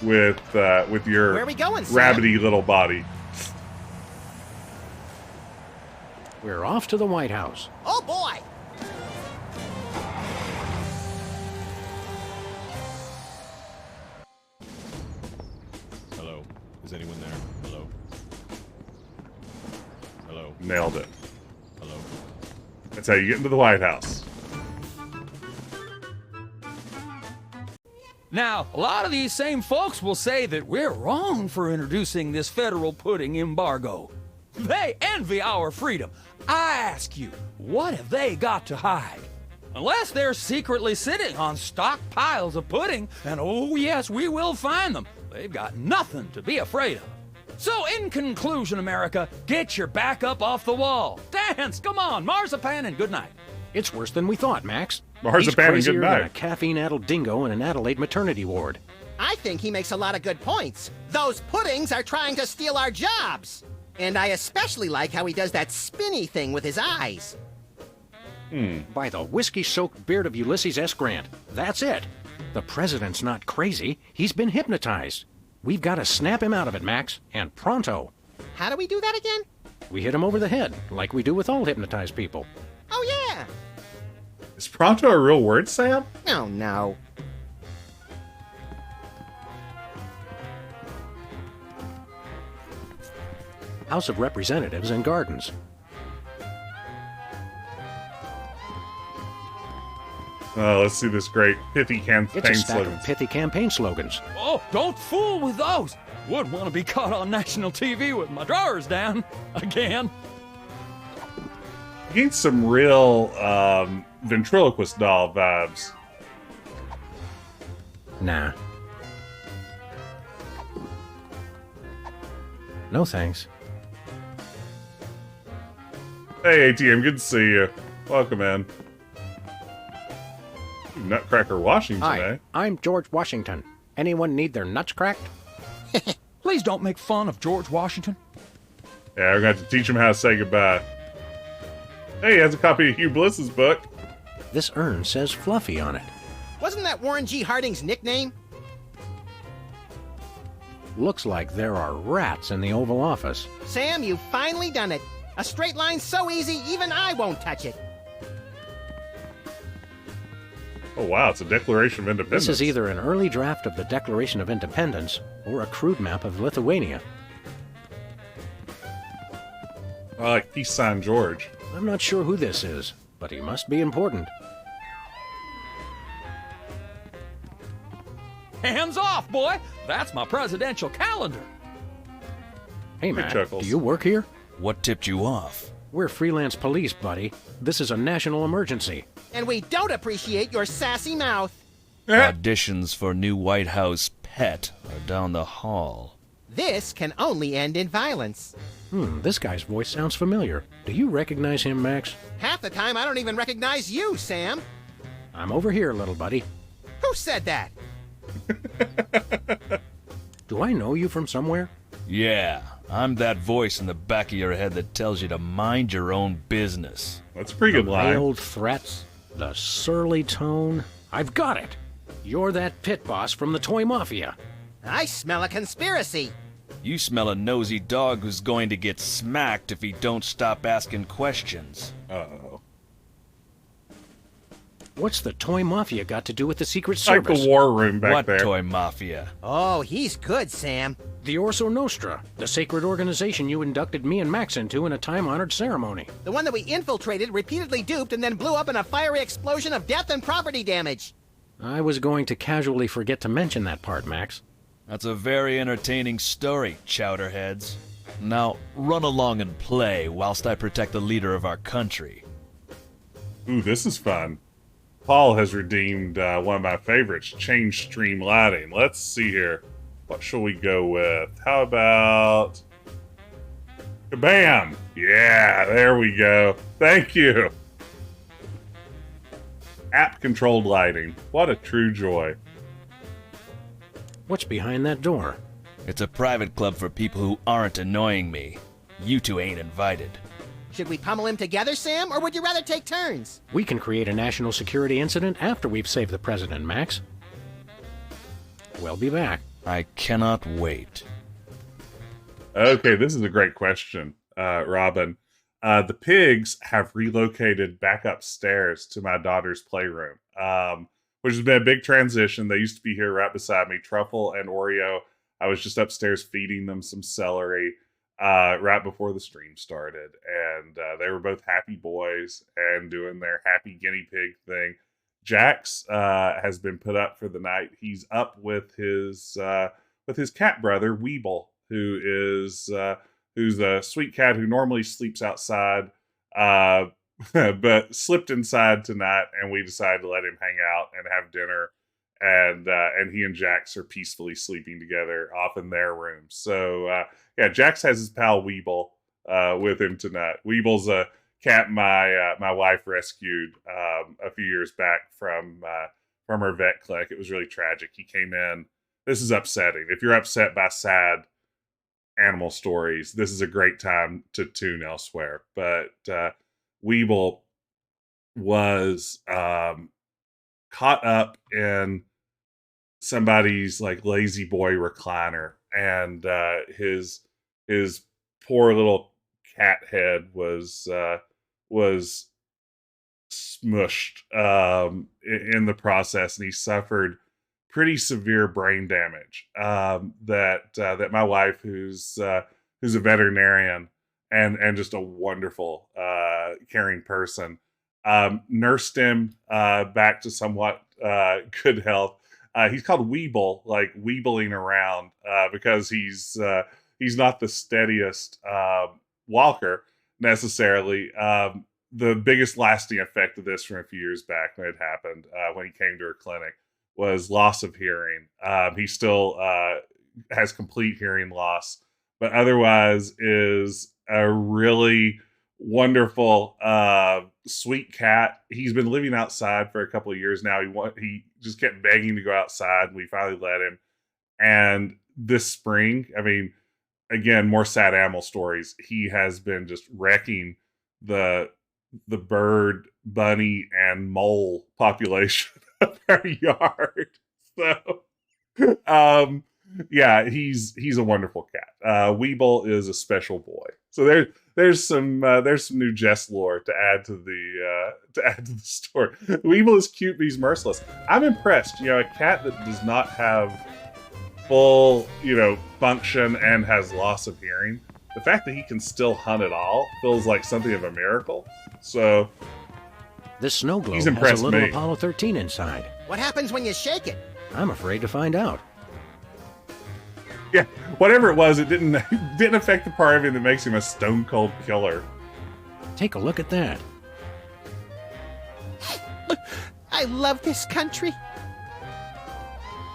with your Where are we going, Sam? rabbity little body? We're off to the White House. Oh, boy. Hello? Is anyone there? Hello? Hello? Nailed it. Hello? That's how you get into the White House. Now, a lot of these same folks will say that we're wrong for introducing this federal pudding embargo. They envy our freedom. I ask you, what have they got to hide? Unless they're secretly sitting on stockpiles of pudding, and oh yes, we will find them, they've got nothing to be afraid of. So in conclusion, America, get your back up off the wall. Dance, come on, marzipan, and good night. It's worse than we thought, Max. Marzipan He's and good crazier than night. a caffeine-addled dingo in an Adelaide maternity ward. I think he makes a lot of good points. Those puddings are trying to steal our jobs. And I especially like how he does that spinny thing with his eyes. By the whiskey-soaked beard of Ulysses S. Grant. That's it. The president's not crazy. He's been hypnotized. We've got to snap him out of it, Max. And pronto. How do we do that again? We hit him over the head, like we do with all hypnotized people. Oh, yeah. Is pronto a real word, Sam? Oh, no. House of Representatives and Gardens. Oh, let's see this great pithy campaign It's a stack slogan. of pithy campaign slogans. Oh, don't fool with those. Wouldn't want to be caught on national TV with my drawers down. Again. You get some real ventriloquist doll vibes. Nah. No thanks. Hey, ATM, good to see you. Welcome in. Nutcracker Washington, eh? Hi, I'm George Washington. Anyone need their nuts cracked? Please don't make fun of George Washington. Yeah, we're going to have to teach him how to say goodbye. Hey, he has a copy of Hugh Bliss's book. This urn says Fluffy on it. Wasn't that Warren G. Harding's nickname? Looks like there are rats in the Oval Office. Sam, you've finally done it. A straight line so easy, even I won't touch it. Oh, wow, it's a Declaration of Independence. This is either an early draft of the Declaration of Independence or a crude map of Lithuania. I like Peace Sign George. I'm not sure who this is, but he must be important. Hands off, boy! That's my presidential calendar. Hey, Matt, Chuckles. do you work here? What tipped you off? We're Freelance Police, buddy. This is a national emergency. And we don't appreciate your sassy mouth. Auditions for new White House pet are down the hall. This can only end in violence. This guy's voice sounds familiar. Do you recognize him, Max? Half the time, I don't even recognize you, Sam. I'm over here, little buddy. Who said that? Do I know you from somewhere? Yeah, I'm that voice in the back of your head that tells you to mind your own business. That's a pretty good line. The veiled threats, the surly tone. I've got it. You're that pit boss from the Toy Mafia. I smell a conspiracy. You smell a nosy dog who's going to get smacked if he don't stop asking questions. Uh-oh. What's the Toy Mafia got to do with the Secret Like Service? the war room back What there. Toy Mafia? Oh, he's good, Sam. The Orso Nostra, the sacred organization you inducted me and Max into in a time-honored ceremony. The one that we infiltrated, repeatedly duped, and then blew up in a fiery explosion of death and property damage. I was going to casually forget to mention that part, Max. That's a very entertaining story, chowderheads. Now, run along and play whilst I protect the leader of our country. Ooh, this is fun. Paul has redeemed one of my favorites, change stream lighting. Let's see here. What shall we go with? How about... Kabam! Yeah, there we go. Thank you. App-controlled lighting. What a true joy. What's behind that door? It's a private club for people who aren't annoying me. You two ain't invited. Should we pummel him together, Sam, or would you rather take turns? We can create a national security incident after we've saved the president, Max. We'll be back. I cannot wait. Okay, this is a great question, Robin. The pigs have relocated back upstairs to my daughter's playroom, which has been a big transition. They used to be here right beside me. Truffle and Oreo, I was just upstairs feeding them some celery right before the stream started. And they were both happy boys and doing their happy guinea pig thing. Jax has been put up for the night. He's up with his cat brother, Weeble, who's a sweet cat who normally sleeps outside, but slipped inside tonight, and we decided to let him hang out and have dinner. And he and Jax are peacefully sleeping together off in their room. So yeah, Jax has his pal Weeble with him tonight. Weeble's a cat my wife rescued a few years back from her vet clinic. It was really tragic. He came in. This is upsetting. If you're upset by sad animal stories, this is a great time to tune elsewhere. But Weeble was caught up in somebody's like lazy boy recliner, and his poor little cat head was smushed in the process, and he suffered pretty severe brain damage that my wife, who's a veterinarian and just a wonderful caring person, nursed him back to somewhat good health. He's called Weeble, like weebling around, because he's not the steadiest walker necessarily. The biggest lasting effect of this from a few years back when it happened, when he came to her clinic, was loss of hearing. He still has complete hearing loss, but otherwise is a really wonderful, sweet cat. He's been living outside for a couple of years now. He just kept begging to go outside, and we finally let him. And this spring, I mean, again, more sad animal stories. He has been just wrecking the bird, bunny, and mole population of our yard. So, yeah, he's a wonderful cat. Weeble is a special boy. So there's some new Jess lore to add to the story. Weeble is cute, but he's merciless. I'm impressed. A cat that does not have full, function and has loss of hearing. The fact that he can still hunt at all feels like something of a miracle. So this snow globe he's has impressed a little me. Apollo 13 inside. What happens when you shake it? I'm afraid to find out. Yeah, whatever it was, it didn't affect the part of him that makes him a stone cold killer. Take a look at that. I love this country.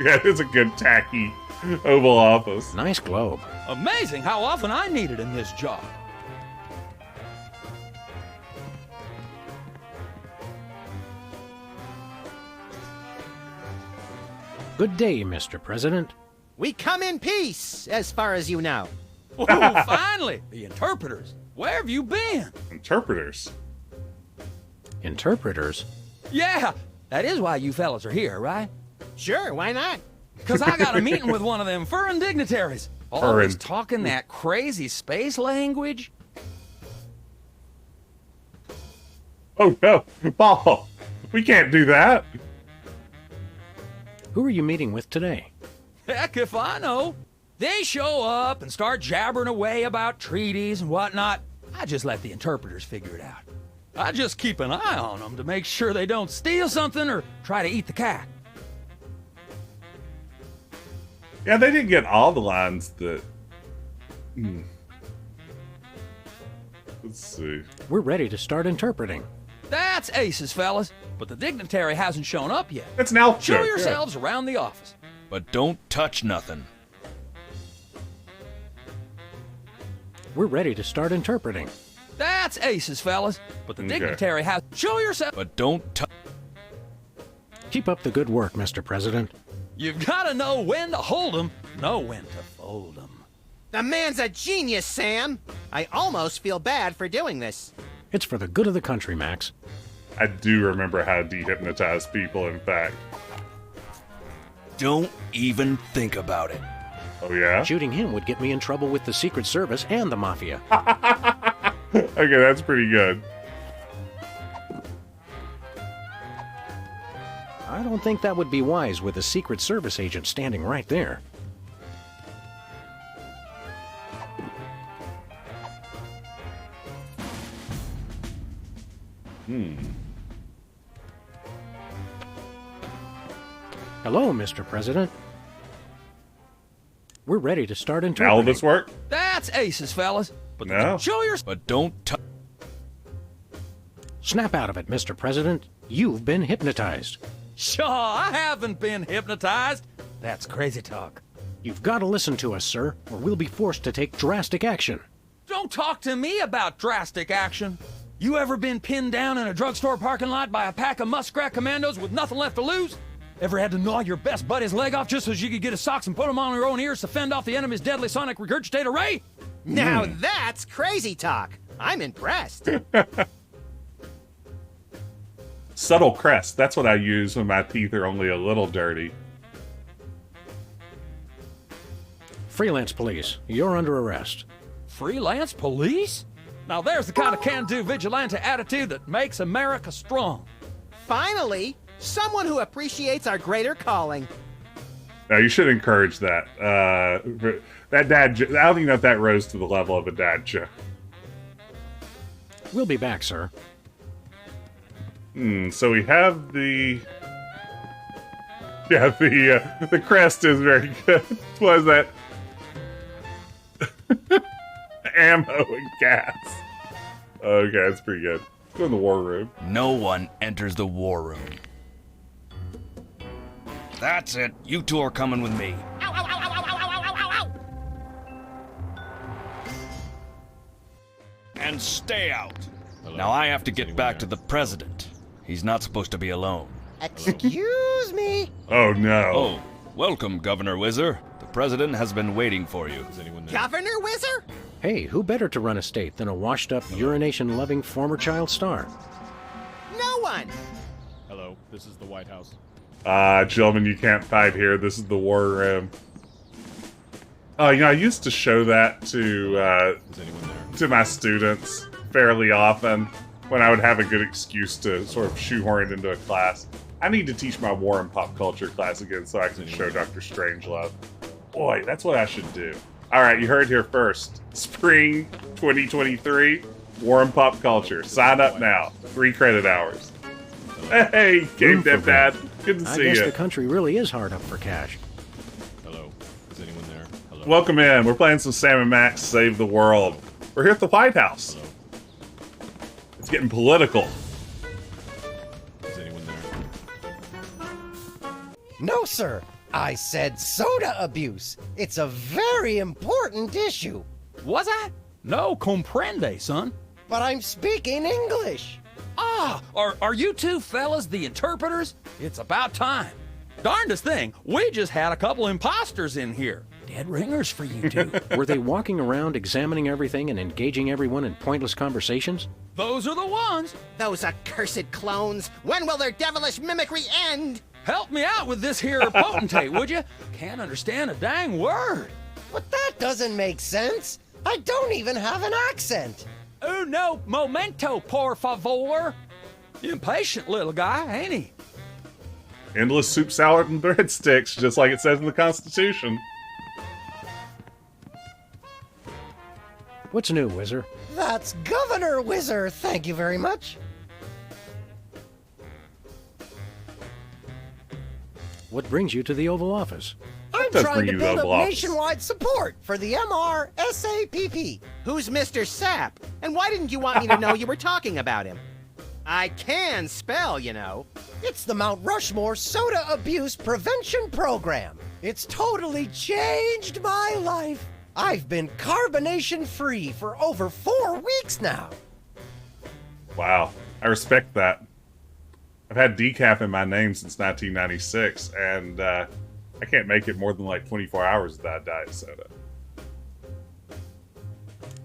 Yeah, it's a good tacky Oval Office. Nice globe. Amazing how often I need it in this job. Good day, Mr. President. We come in peace, as far as you know. Oh, finally! The interpreters. Where have you been? Interpreters? Interpreters? Yeah, that is why you fellas are here, right? Sure, why not? Because I got a meeting with one of them foreign dignitaries. Always talking that crazy space language. Oh no, Paul, we can't do that. Who are you meeting with today? Heck if I know. They show up and start jabbering away about treaties and whatnot. I just let the interpreters figure it out. I just keep an eye on them to make sure they don't steal something or try to eat the cat. Yeah, they didn't get all the lines that... Let's see. We're ready to start interpreting. That's aces, fellas. But the dignitary hasn't shown up yet. It's an elf Show joke, yourselves around the office. But don't touch nothing. We're ready to start interpreting. That's aces, fellas. But the dignitary has... Show yourself... But don't touch... Keep up the good work, Mr. President. You've got to know when to hold 'em, know when to fold 'em. The man's a genius, Sam. I almost feel bad for doing this. It's for the good of the country, Max. I do remember how to dehypnotize people, in fact. Don't even think about it. Oh, yeah? Shooting him would get me in trouble with the Secret Service and the Mafia. Okay, that's pretty good. I don't think that would be wise with a Secret Service agent standing right there. Hello, Mr. President. We're ready to start interpreting. Now will this work? That's aces, fellas. But no. Show yourself. But don't touch... Snap out of it, Mr. President. You've been hypnotized. Sure, I haven't been hypnotized. That's crazy talk. You've got to listen to us, sir, or we'll be forced to take drastic action. Don't talk to me about drastic action. You ever been pinned down in a drugstore parking lot by a pack of muskrat commandos with nothing left to lose? Ever had to gnaw your best buddy's leg off just so you could get his socks and put them on your own ears to fend off the enemy's deadly sonic regurgitate array? Now that's crazy talk. I'm impressed. Subtle crest. That's what I use when my teeth are only a little dirty. Freelance Police, you're under arrest. Freelance Police? Now there's the kind of can-do vigilante attitude that makes America strong. Finally, someone who appreciates our greater calling. Now, you should encourage that. That dad joke, I don't even know if that rose to the level of a dad joke. We'll be back, sir. So we have the... Yeah, the crest is very good. What is that? Ammo and gas. Okay, that's pretty good. Go in the war room. No one enters the war room. That's it. You two are coming with me. And stay out. Now I have to get back to the president. He's not supposed to be alone. Excuse me? Oh, no. Oh, welcome, Governor Whizzer. The president has been waiting for you. Is anyone there? Governor Whizzer? Hey, who better to run a state than a washed-up, urination-loving former child star? No one. Hello, this is the White House. Gentlemen, you can't fight here. This is the war room. Oh, you know, I used to show that to my students fairly often when I would have a good excuse to sort of shoehorn it into a class. I need to teach my war and pop culture class again so I can show Dr. Strangelove. Boy, that's what I should do. All right, you heard here first. Spring 2023, war and pop culture. Sign up now. 3 credit hours. Hey, Game Dev Dad. Good to see you. I guess the country really is hard up for cash. Hello, is anyone there? Hello. Welcome in. We're playing some Sam and Max Save the World. We're here at the White House. Hello. It's getting political. Is anyone there? No, sir. I said soda abuse. It's a very important issue. Was I? No comprende, son. But I'm speaking English. Ah, are you two fellas the interpreters? It's about time. Darndest thing, we just had a couple imposters in here. Dead ringers for you two. Were they walking around examining everything and engaging everyone in pointless conversations? Those are the ones. Those accursed clones. When will their devilish mimicry end? Help me out with this here potentate, would you? Can't understand a dang word. But that doesn't make sense. I don't even have an accent. Uno momento, por favor. Impatient little guy, ain't he? Endless soup, salad, and breadsticks, just like it says in the Constitution. What's new, Whizzer? That's Governor Whizzer, thank you very much. What brings you to the Oval Office? I'm trying to build up nationwide support for the MRSAPP. Who's Mr. Sap? And why didn't you want me to know you were talking about him? I can spell, you know. It's the Mount Rushmore Soda Abuse Prevention Program. It's totally changed my life. I've been carbonation-free for over 4 weeks now. Wow, I respect that. I've had decaf in my name since 1996, and I can't make it more than like 24 hours without diet soda.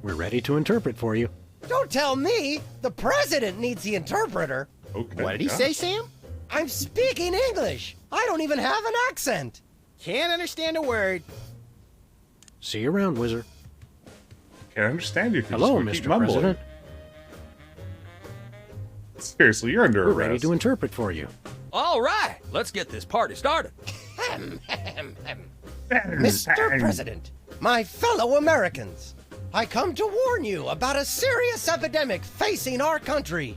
We're ready to interpret for you. Don't tell me! The president needs the interpreter. Okay. What did he say, Sam? I'm speaking English. I don't even have an accent. Can't understand a word. See you around, Whizzer. Can't understand you. Hello, Mr. President. Seriously, you're under We're arrest. ready to interpret for you. All right, let's get this party started. Mr. President, my fellow Americans, I come to warn you about a serious epidemic facing our country.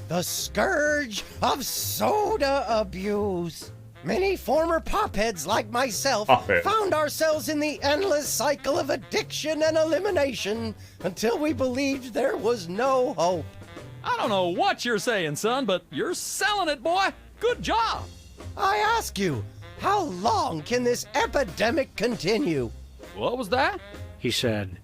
The scourge of soda abuse. Many former popheads like myself found ourselves in the endless cycle of addiction and elimination until we believed there was no hope. I don't know what you're saying, son, but you're selling it, boy. Good job. I ask you, how long can this epidemic continue? What was that? He said,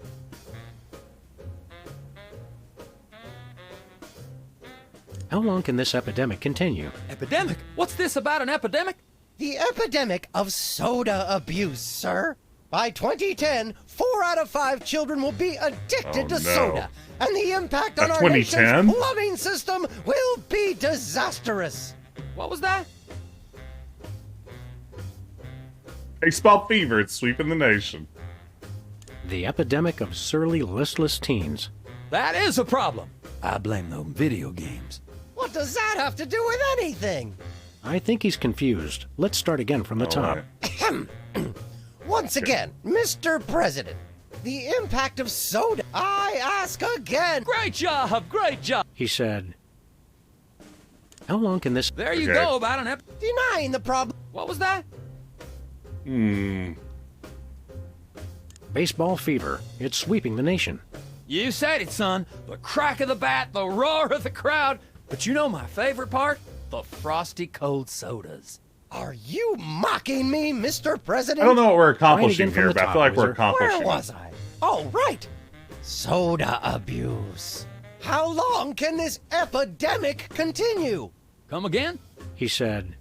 how long can this epidemic continue? Epidemic? What's this about an epidemic? The epidemic of soda abuse, sir. By 2010, 4 out of 5 children will be addicted to soda, and the impact on our nation's plumbing system will be disastrous. What was that? Baseball fever, it's sweeping the nation. The epidemic of surly, listless teens. That is a problem. I blame them video games. What does that have to do with anything? I think he's confused. Let's start again from the top. Once again, Mr. President, the impact of soda. I ask again. Great job, great job. He said, how long can this... There you go about an Denying the problem. What was that? Baseball fever. It's sweeping the nation. You said it, son. The crack of the bat, the roar of the crowd. But you know my favorite part? The frosty cold sodas. Are you mocking me, Mr. President? I don't know what we're accomplishing here, but I feel like we're accomplishing. Where was I? Oh, right. Soda abuse. How long can this epidemic continue? Come again? He said,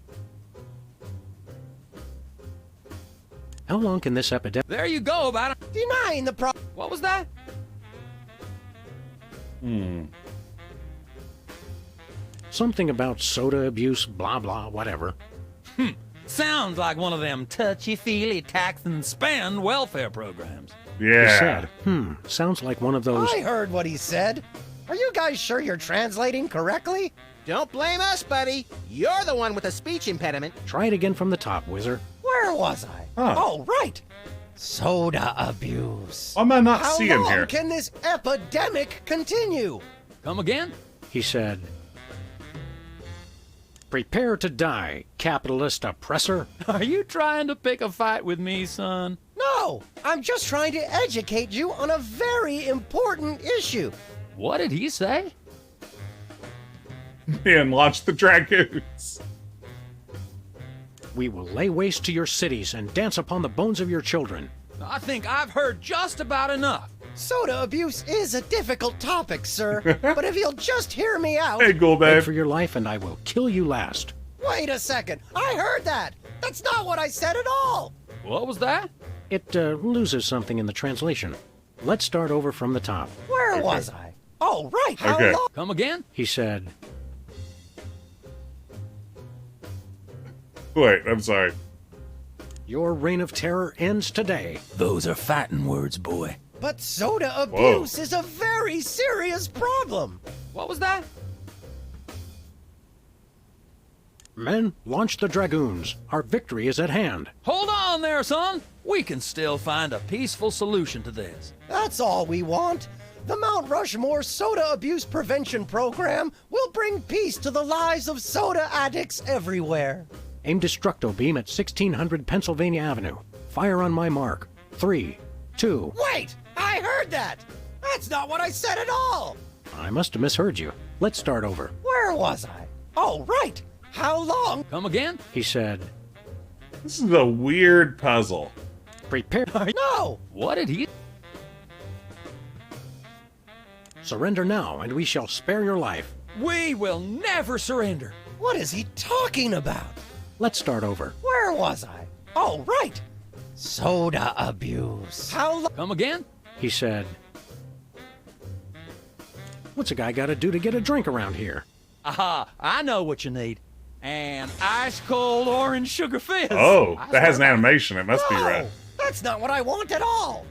how long can this epidemic... There you go about it. Denying the problem. What was that? Something about soda abuse, blah, blah, whatever. Sounds like one of them touchy-feely tax and spend welfare programs. Yeah. He said, sounds like one of those... I heard what he said. Are you guys sure you're translating correctly? Don't blame us, buddy. You're the one with a speech impediment. Try it again from the top, Whizzer. Where was I? Oh, right. Soda abuse. Why am I not seeing here? How long can this epidemic continue? Come again? He said, prepare to die, capitalist oppressor. Are you trying to pick a fight with me, son? No, I'm just trying to educate you on a very important issue. What did he say? And launch the dragoons. We will lay waste to your cities and dance upon the bones of your children. I think I've heard just about enough. Soda abuse is a difficult topic, sir. But if you'll just hear me out... Hey, Gold Beg Babe. for your life and I will kill you last. Wait a second. I heard that. That's not what I said at all. What was that? It loses something in the translation. Let's start over from the top. Where was I? Oh, right. How Okay. long? Come again? He said, Wait, I'm sorry. your reign of terror ends today. Those are fighting words, boy. But soda abuse is a very serious problem. What was that? Men, launch the dragoons. Our victory is at hand. Hold on there, son. We can still find a peaceful solution to this. That's all we want. The Mount Rushmore Soda Abuse Prevention Program will bring peace to the lives of soda addicts everywhere. Aim destructo beam at 1600 Pennsylvania Avenue. Fire on my mark. 3, 2... Wait! I heard that! That's not what I said at all! I must have misheard you. Let's start over. Where was I? Oh, right! How long? Come again? He said, This is a weird puzzle. prepare... No! What did he... Surrender now, and we shall spare your life. We will never surrender. What is he talking about? Let's start over. Where was I? Oh, right! Soda abuse. How long? Come again? He said, what's a guy got to do to get a drink around here? Aha, I know what you need. An ice-cold orange sugar fizz. Oh, that has an animation. It must be No, right. that's not what I want at all.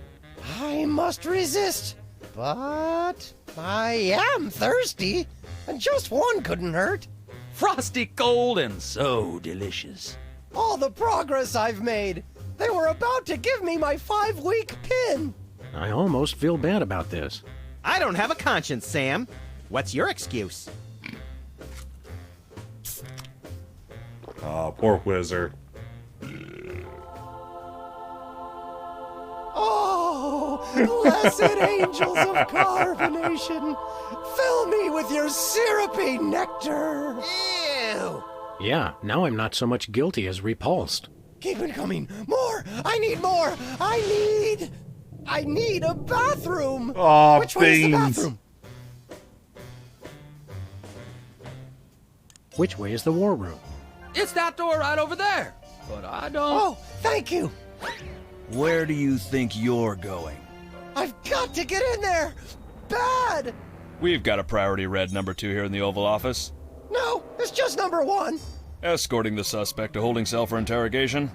I must resist, but I am thirsty, and just one couldn't hurt. Frosty cold and so delicious. All the progress I've made. They were about to give me my 5-week pin. I almost feel bad about this. I don't have a conscience, Sam. What's your excuse? Oh, poor Whizzer. Oh, blessed angels of carbonation, fill me with your syrupy nectar. Ew! Yeah, now I'm not so much guilty as repulsed. Keep it coming. More. I need more. I need a bathroom. Aw, Which way is the beans. bathroom? Which way is the war room? It's that door right over there. But I don't... Oh, thank you. Where do you think you're going? I've got to get in there. Bad. We've got a priority red number 2 here in the Oval Office. No, it's just number 1. Escorting the suspect to holding cell for interrogation.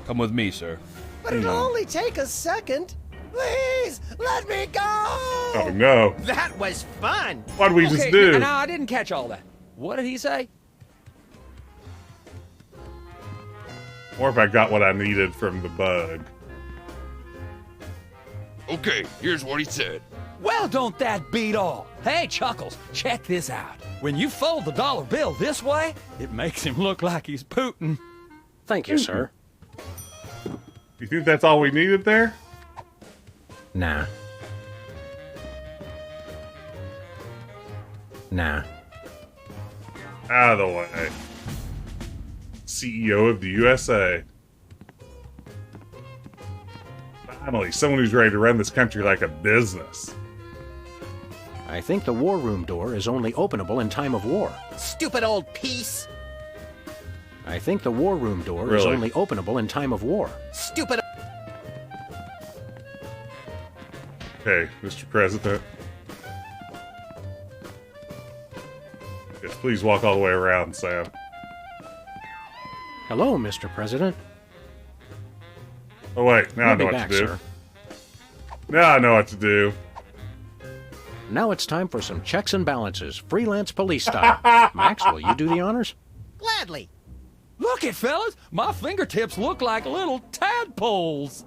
Come with me, sir. But it'll only take a second. Please, let me go. Oh, no. That was fun! What did we Okay, just do? now I didn't catch all that. What did he say? Or if I got what I needed from the bug. Okay, here's what he said. Well, don't that beat all? Hey, Chuckles, check this out. When you fold the dollar bill this way, it makes him look like he's Putin. Thank you, sir. You think that's all we needed there? Nah. Nah. Out of the way. CEO of the USA. Finally, someone who's ready to run this country like a business. I think the war room door is only openable in time of war. Stupid old piece! I think the war room door is Really? only openable in time of war. Stupid. Okay, Mr. President. Yes, please walk all the way around, Sam. Hello, Mr. President. Oh, wait, now I We'll know be what back, to do. sir. Now I know what to do. Now it's time for some checks and balances, freelance police style. Max, will you do the honors? Gladly. Look it, fellas. My fingertips look like little tadpoles.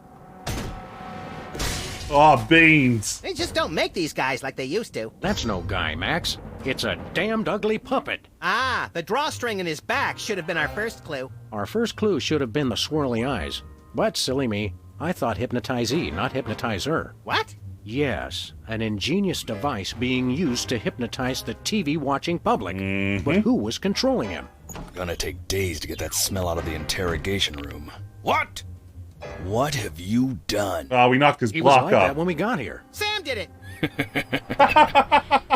Oh, beans. They just don't make these guys like they used to. That's no guy, Max. It's a damned ugly puppet. Ah, the drawstring in his back should have been our first clue. Our first clue should have been the swirly eyes. But, silly me, I thought hypnotizee, not hypnotizer. What? Yes, an ingenious device being used to hypnotize the TV-watching public. But who was controlling him? Gonna take days to get that smell out of the interrogation room. What? What have you done? Oh, we knocked his He block was like off. that when we got here. Sam did it.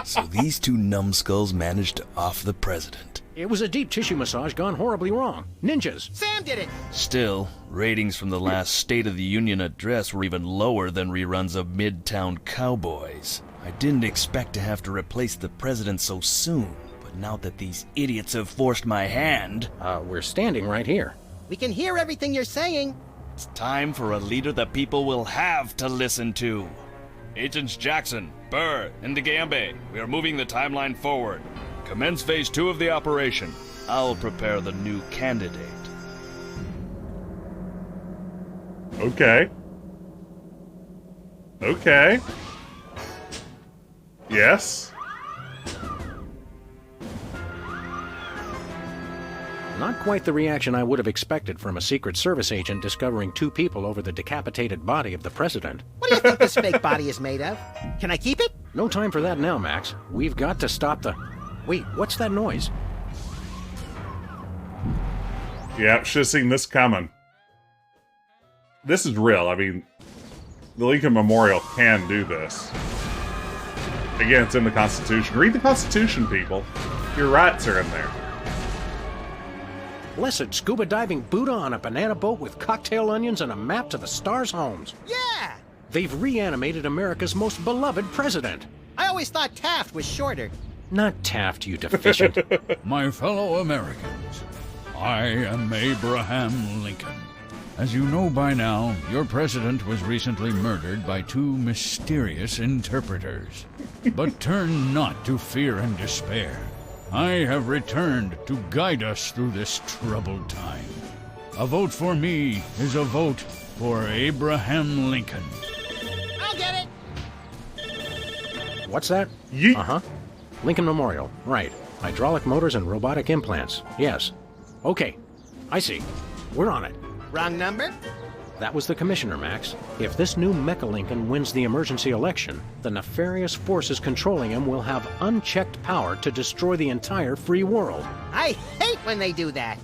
So these two numbskulls managed to off the president. It was a deep tissue massage gone horribly wrong. Ninjas. Sam did it. Still, ratings from the last State of the Union address were even lower than reruns of Midtown Cowboys. I didn't expect to have to replace the president so soon, but now that these idiots have forced my hand... we're standing right here. We can hear everything you're saying. It's time for a leader the people will have to listen to. Agents Jackson, Burr, and DeGambe, we are moving the timeline forward. Commence phase 2 of the operation. I'll prepare the new candidate. Okay. Okay. Yes. Not quite the reaction I would have expected from a Secret Service agent discovering two people over the decapitated body of the president. What do you think this fake body is made of? Can I keep it? No time for that now, Max. We've got to stop the... Wait, what's that noise? Yeah, should have seen this coming. This is real. I mean, the Lincoln Memorial can do this. Again, it's in the Constitution. Read the Constitution, people. Your rights are in there. Blessed scuba diving Buddha on a banana boat with cocktail onions and a map to the stars' homes. Yeah! They've reanimated America's most beloved president. I always thought Taft was shorter. Not Taft, you deficient. My fellow Americans, I am Abraham Lincoln. As you know by now, your president was recently murdered by two mysterious interpreters. But turn not to fear and despair. I have returned to guide us through this troubled time. A vote for me is a vote for Abraham Lincoln. I'll get it. What's that? Yeet. Uh-huh. Lincoln Memorial. Right. Hydraulic motors and robotic implants. Yes. Okay. I see. We're on it. Wrong number? That was the commissioner, Max. If this new Mecha Lincoln wins the emergency election, the nefarious forces controlling him will have unchecked power to destroy the entire free world. I hate when they do that.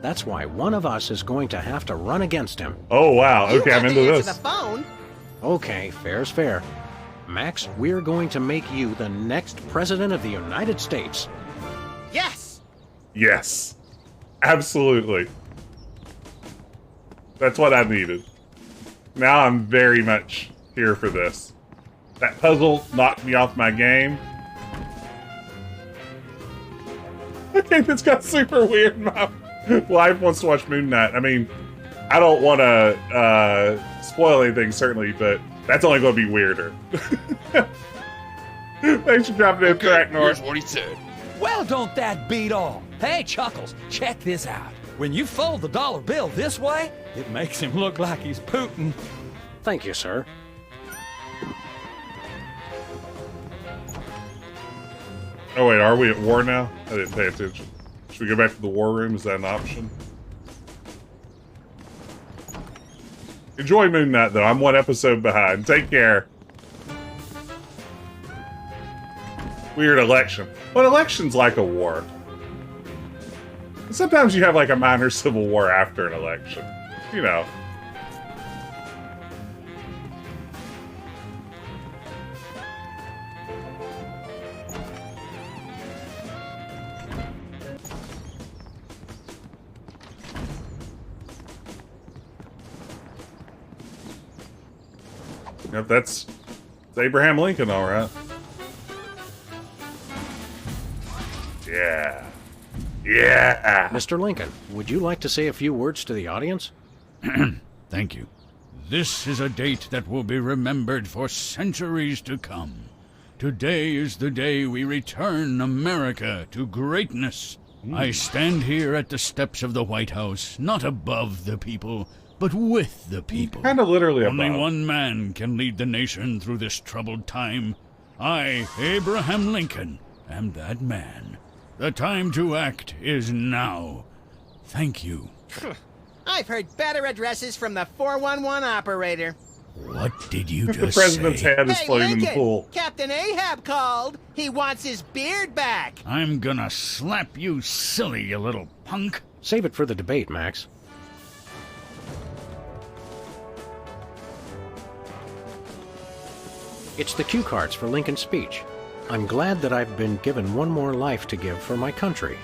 That's why one of us is going to have to run against him. Oh, wow. Okay, I'm into this. The phone. Okay, fair's fair. Max, we're going to make you the next president of the United States. Yes! Yes. Absolutely. That's what I needed. Now I'm very much here for this. That puzzle knocked me off my game. Okay, this got super weird. My wife wants to watch Moon Knight. I mean, I don't want to spoil anything, certainly, but that's only going to be weirder. Thanks for dropping in, Track North. Here's what he said. Well, don't that beat all? Hey, Chuckles, check this out. When you fold the dollar bill this way, it makes him look like he's Putin. Thank you, sir. Oh, wait, are we at war now? I didn't pay attention. Should we go back to the war room? Is that an option? Enjoy Moon Knight, though. I'm one episode behind. Take care. Weird election. But election's like a war. Sometimes you have like a minor civil war after an election. You know. Yep, it's Abraham Lincoln, all right. Yeah. Yeah! Mr. Lincoln, would you like to say a few words to the audience? Thank you. This is a date that will be remembered for centuries to come. Today is the day we return America to greatness. I stand here at the steps of the White House, not above the people, but with the people. Kind of literally above. Only one man can lead the nation through this troubled time. I, Abraham Lincoln, am that man. The time to act is now. Thank you. I've heard better addresses from the 411 operator. What did you The just president's say? head is Hey, floating in the Lincoln, pool. Captain Ahab called. He wants his beard back. I'm gonna slap you silly, you little punk. Save it for the debate, Max. It's the cue cards for Lincoln's speech. I'm glad that I've been given one more life to give for my country.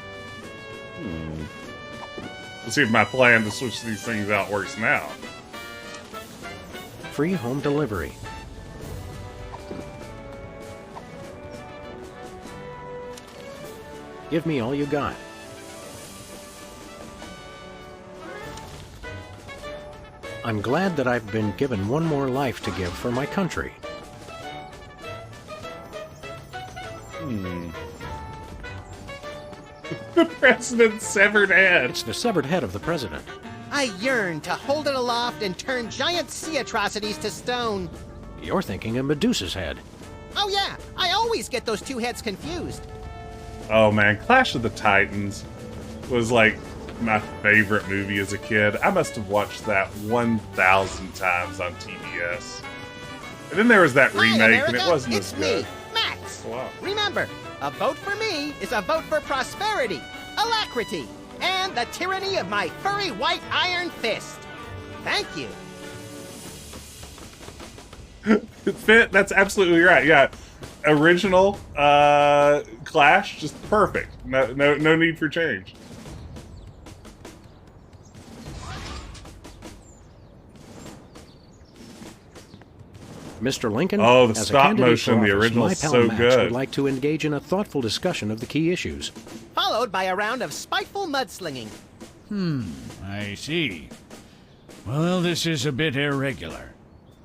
Let's see if my plan to switch these things out works now. Free home delivery. Give me all you got. I'm glad that I've been given one more life to give for my country. The president's severed head. It's the severed head of the president. I yearn to hold it aloft and turn giant sea atrocities to stone. You're thinking of Medusa's head. Oh yeah, I always get those two heads confused. Oh man, Clash of the Titans was like my favorite movie as a kid. I must have watched that 1,000 times on TBS. And then there was that Hi, remake, America. and it wasn't it's as good. me, Max. Wow. Remember, a vote for me is a vote for prosperity, alacrity, and the tyranny of my furry white iron fist. Thank you. Fit, that's absolutely right. Yeah, original Clash, just perfect. No need for change. Mr. Lincoln, Oh, the as a stop candidate motion, for the office, original's my pal so Max good. would like to engage in a thoughtful discussion of the key issues. Followed by a round of spiteful mudslinging. I see. Well, this is a bit irregular.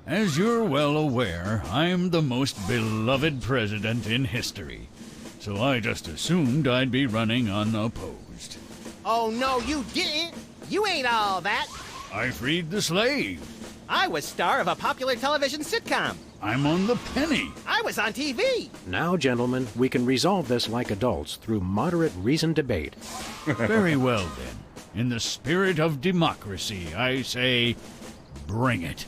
As you're well aware, I'm the most beloved president in history, so I just assumed I'd be running unopposed. Oh no, you didn't. You ain't all that. I freed the slave. I was star of a popular television sitcom. I'm on the penny. I was on TV. Now, gentlemen, we can resolve this like adults through moderate reasoned debate. Very well, then. In the spirit of democracy, I say, bring it.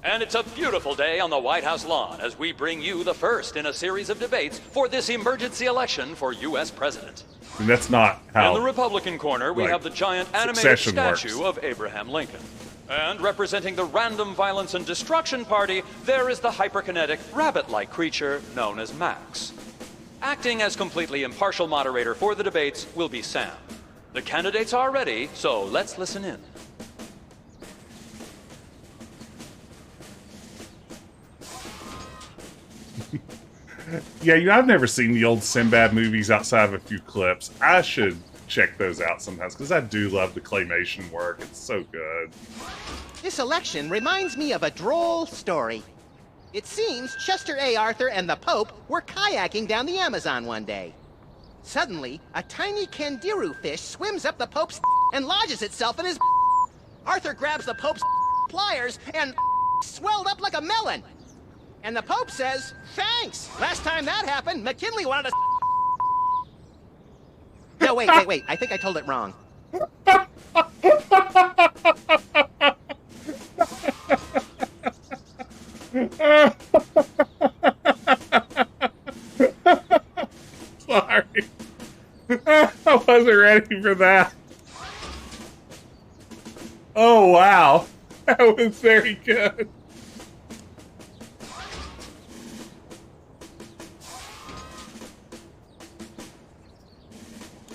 And it's a beautiful day on the White House lawn as we bring you the first in a series of debates for this emergency election for U.S. President. And that's not how. In the Republican corner, we like, have the giant animated succession statue works. of Abraham Lincoln. And representing the Random Violence and Destruction Party, there is the hyperkinetic, rabbit-like creature known as Max. Acting as completely impartial moderator for the debates will be Sam. The candidates are ready, so let's listen in. Yeah, I've never seen the old Sinbad movies outside of a few clips. I should check those out sometimes, because I do love the claymation work. It's so good. This election reminds me of a droll story. It seems Chester A. Arthur and the Pope were kayaking down the Amazon one day. Suddenly, a tiny kangaroo fish swims up the Pope's and lodges itself in his. Arthur grabs the Pope's pliers and swelled up like a melon. And the Pope says, "Thanks. Last time that happened, McKinley wanted to." No, wait. I think I told it wrong. Sorry. I wasn't ready for that. Oh, wow. That was very good.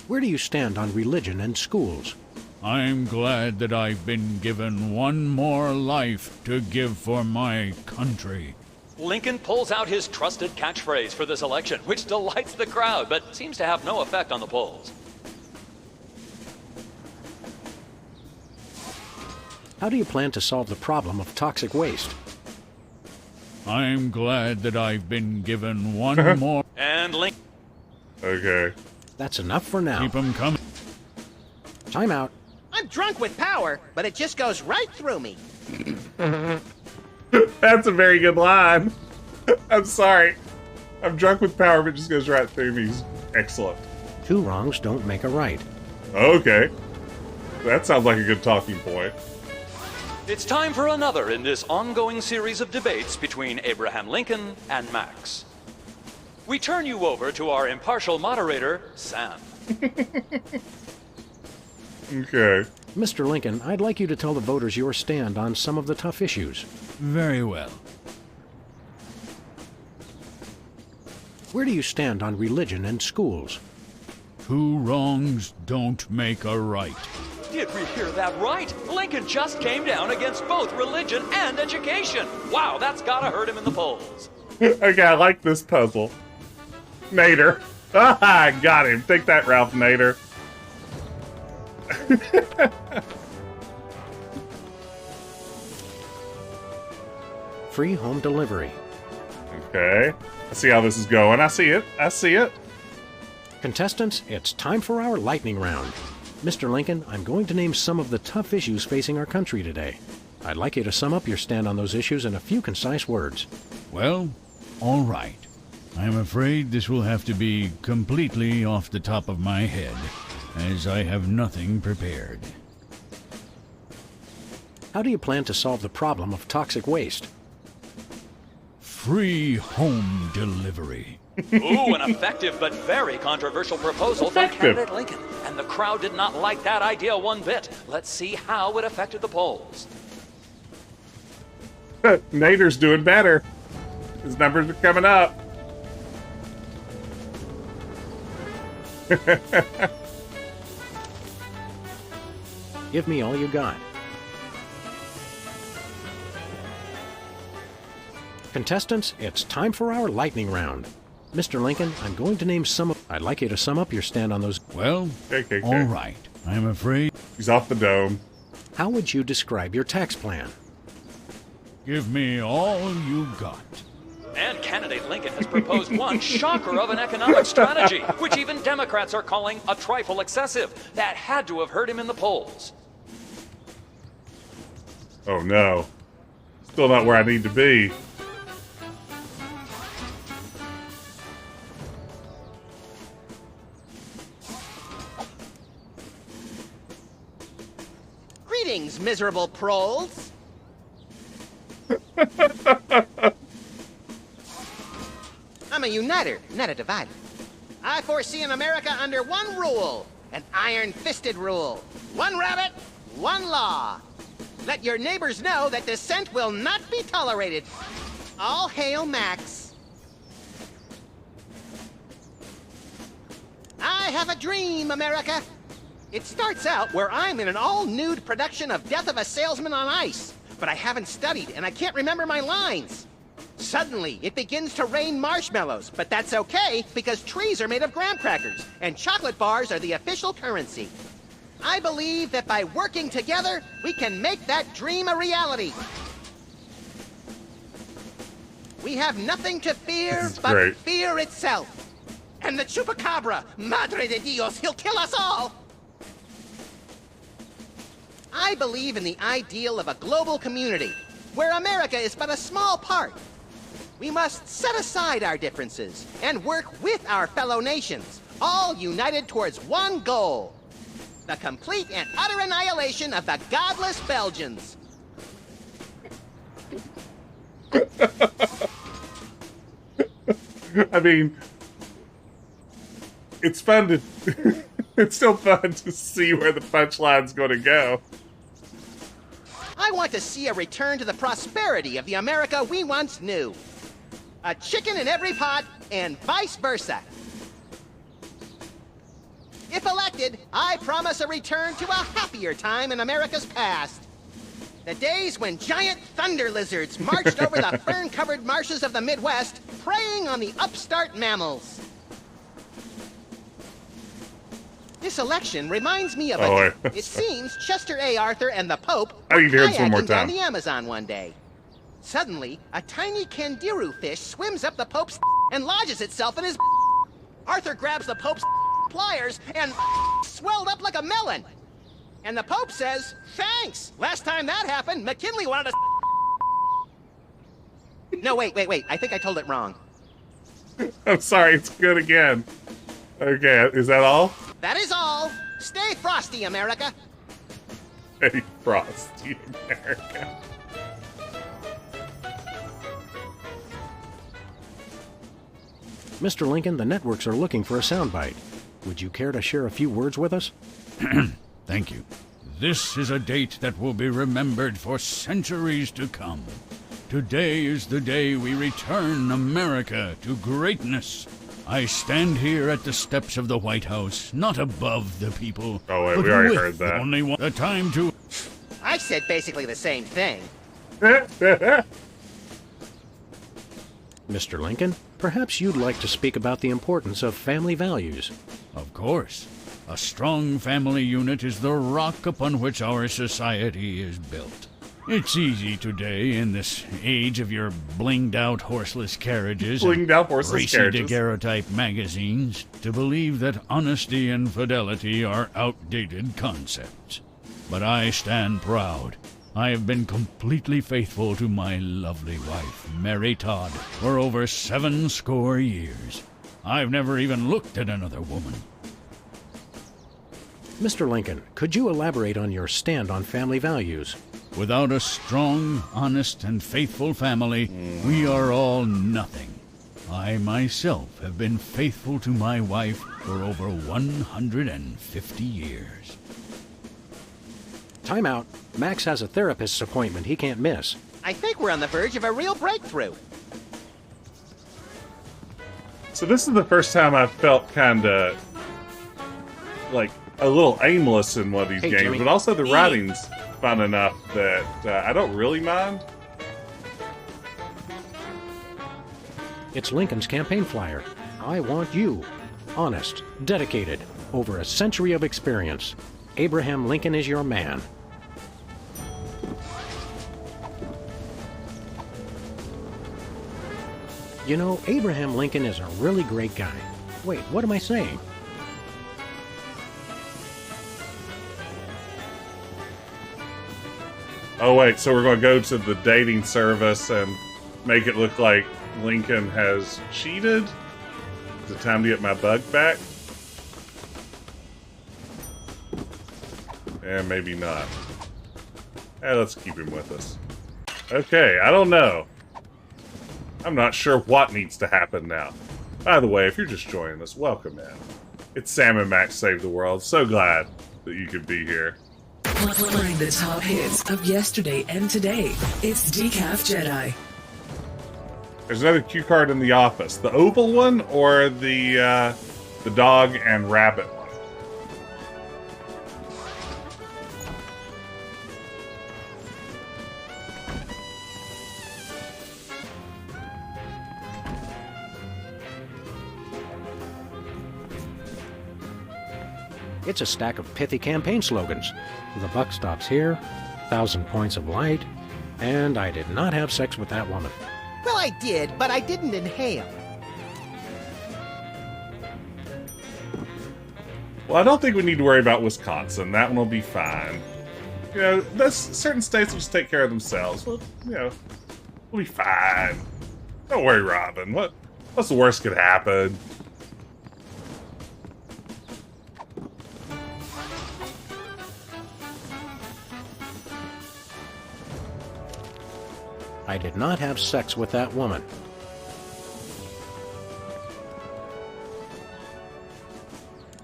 Where do you stand on religion and schools? I'm glad that I've been given one more life to give for my country. Lincoln pulls out his trusted catchphrase for this election, which delights the crowd, but seems to have no effect on the polls. How do you plan to solve the problem of toxic waste? I'm glad that I've been given one more... And Lincoln... Okay. That's enough for now. Keep 'em coming. Time out. I'm drunk with power, but it just goes right through me. That's a very good line. I'm sorry. I'm drunk with power, but it just goes right through me. Excellent. Two wrongs don't make a right. Okay. That sounds like a good talking point. It's time for another in this ongoing series of debates between Abraham Lincoln and Max. We turn you over to our impartial moderator, Sam. Okay. Mr. Lincoln, I'd like you to tell the voters your stand on some of the tough issues. Very well. Where do you stand on religion and schools? Two wrongs don't make a right. Did we hear that right? Lincoln just came down against both religion and education. Wow, that's gotta hurt him in the polls. Okay, I like this puzzle. Nader. Ah, got him. Take that, Ralph Nader. Free home delivery. Okay. I see how this is going. I see it. I see it. Contestants, it's time for our lightning round. Mr. Lincoln, I'm going to name some of the tough issues facing our country today. I'd like you to sum up your stand on those issues in a few concise words. Well, all right. I'm afraid this will have to be completely off the top of my head, as I have nothing prepared. How do you plan to solve the problem of toxic waste? Free home delivery. Ooh, an effective but very controversial proposal from candidate Lincoln. And the crowd did not like that idea one bit. Let's see how it affected the polls. Nader's doing better. His numbers are coming up. Give me all you got. Contestants, it's time for our lightning round. Mr. Lincoln, I'm going to name some of... I'd like you to sum up your stand on those... Well, okay. All right. I'm afraid... He's off the dome. How would you describe your tax plan? Give me all you got. And candidate Lincoln has proposed one shocker of an economic strategy, which even Democrats are calling a trifle excessive. That had to have hurt him in the polls. Oh no. Still not where I need to be. Greetings, miserable proles. I'm a uniter, not a divider. I foresee an America under one rule, an iron-fisted rule. One rabbit, one law. Let your neighbors know that dissent will not be tolerated. All hail Max. I have a dream, America. It starts out where I'm in an all-nude production of Death of a Salesman on Ice, but I haven't studied and I can't remember my lines. Suddenly, it begins to rain marshmallows, but that's okay because trees are made of graham crackers and chocolate bars are the official currency. I believe that by working together, we can make that dream a reality. We have nothing to fear but fear itself. And the chupacabra, Madre de Dios, he'll kill us all. I believe in the ideal of a global community, where America is but a small part. We must set aside our differences and work with our fellow nations, all united towards one goal: the complete and utter annihilation of the godless Belgians. I mean, it's fun to... it's still fun to see where the punchline's going to go. I want to see a return to the prosperity of the America we once knew. A chicken in every pot, and vice versa. If elected, I promise a return to a happier time in America's past. The days when giant thunder lizards marched over the fern-covered marshes of the Midwest, preying on the upstart mammals. This election reminds me of it seems Chester A. Arthur and the Pope were kayaking down the Amazon one day. Suddenly, a tiny kangaroo fish swims up the Pope's and lodges itself in his. Arthur grabs the Pope's pliers and swelled up like a melon. And the Pope says, "Thanks. Last time that happened, McKinley wanted to." No, wait. I think I told it wrong. I'm sorry, it's good again. Okay, is that all? That is all. Stay frosty, America. A frosty America. Mr. Lincoln, the networks are looking for a soundbite. Would you care to share a few words with us? Thank you. This is a date that will be remembered for centuries to come. Today is the day we return America to greatness. I stand here at the steps of the White House, not above the people. Oh, wait, but we already with heard that. Only one. The time to... I said basically the same thing. Mr. Lincoln, perhaps you'd like to speak about the importance of family values. Of course. A strong family unit is the rock upon which our society is built. It's easy today, in this age of your blinged-out horseless carriages racy daguerreotype magazines, to believe that honesty and fidelity are outdated concepts. But I stand proud. I have been completely faithful to my lovely wife, Mary Todd, for over 70 years. I've never even looked at another woman. Mr. Lincoln, could you elaborate on your stand on family values? Without a strong, honest, and faithful family, we are all nothing. I myself have been faithful to my wife for over 150 years. Time out. Max has a therapist's appointment he can't miss. I think we're on the verge of a real breakthrough. So this is the first time I've felt kind of like a little aimless in one of these games, Jimmy. but also the writing's fun enough that I don't really mind. It's Lincoln's campaign flyer. I want you. Honest, dedicated, over a century of experience. Abraham Lincoln is your man. You know, Abraham Lincoln is a really great guy. Wait, what am I saying? Oh wait, so we're going to go to the dating service and make it look like Lincoln has cheated? Is it time to get my bug back? And maybe not. Let's keep him with us. Okay, I don't know. I'm not sure what needs to happen now. By the way, if you're just joining us, welcome in. It's Sam and Max Save the World. So glad that you could be here. Playing the top hits of yesterday and today. It's Decaf Jedi. There's another cue card in the office. The oval one or the dog and rabbit one? It's a stack of pithy campaign slogans. The buck stops here, 1,000 points of light, and I did not have sex with that woman. Well, I did, but I didn't inhale. Well, I don't think we need to worry about Wisconsin. That one will be fine. You know, certain states will just take care of themselves. Well, you know, we'll be fine. Don't worry, Robin. What's the worst could happen? I did not have sex with that woman.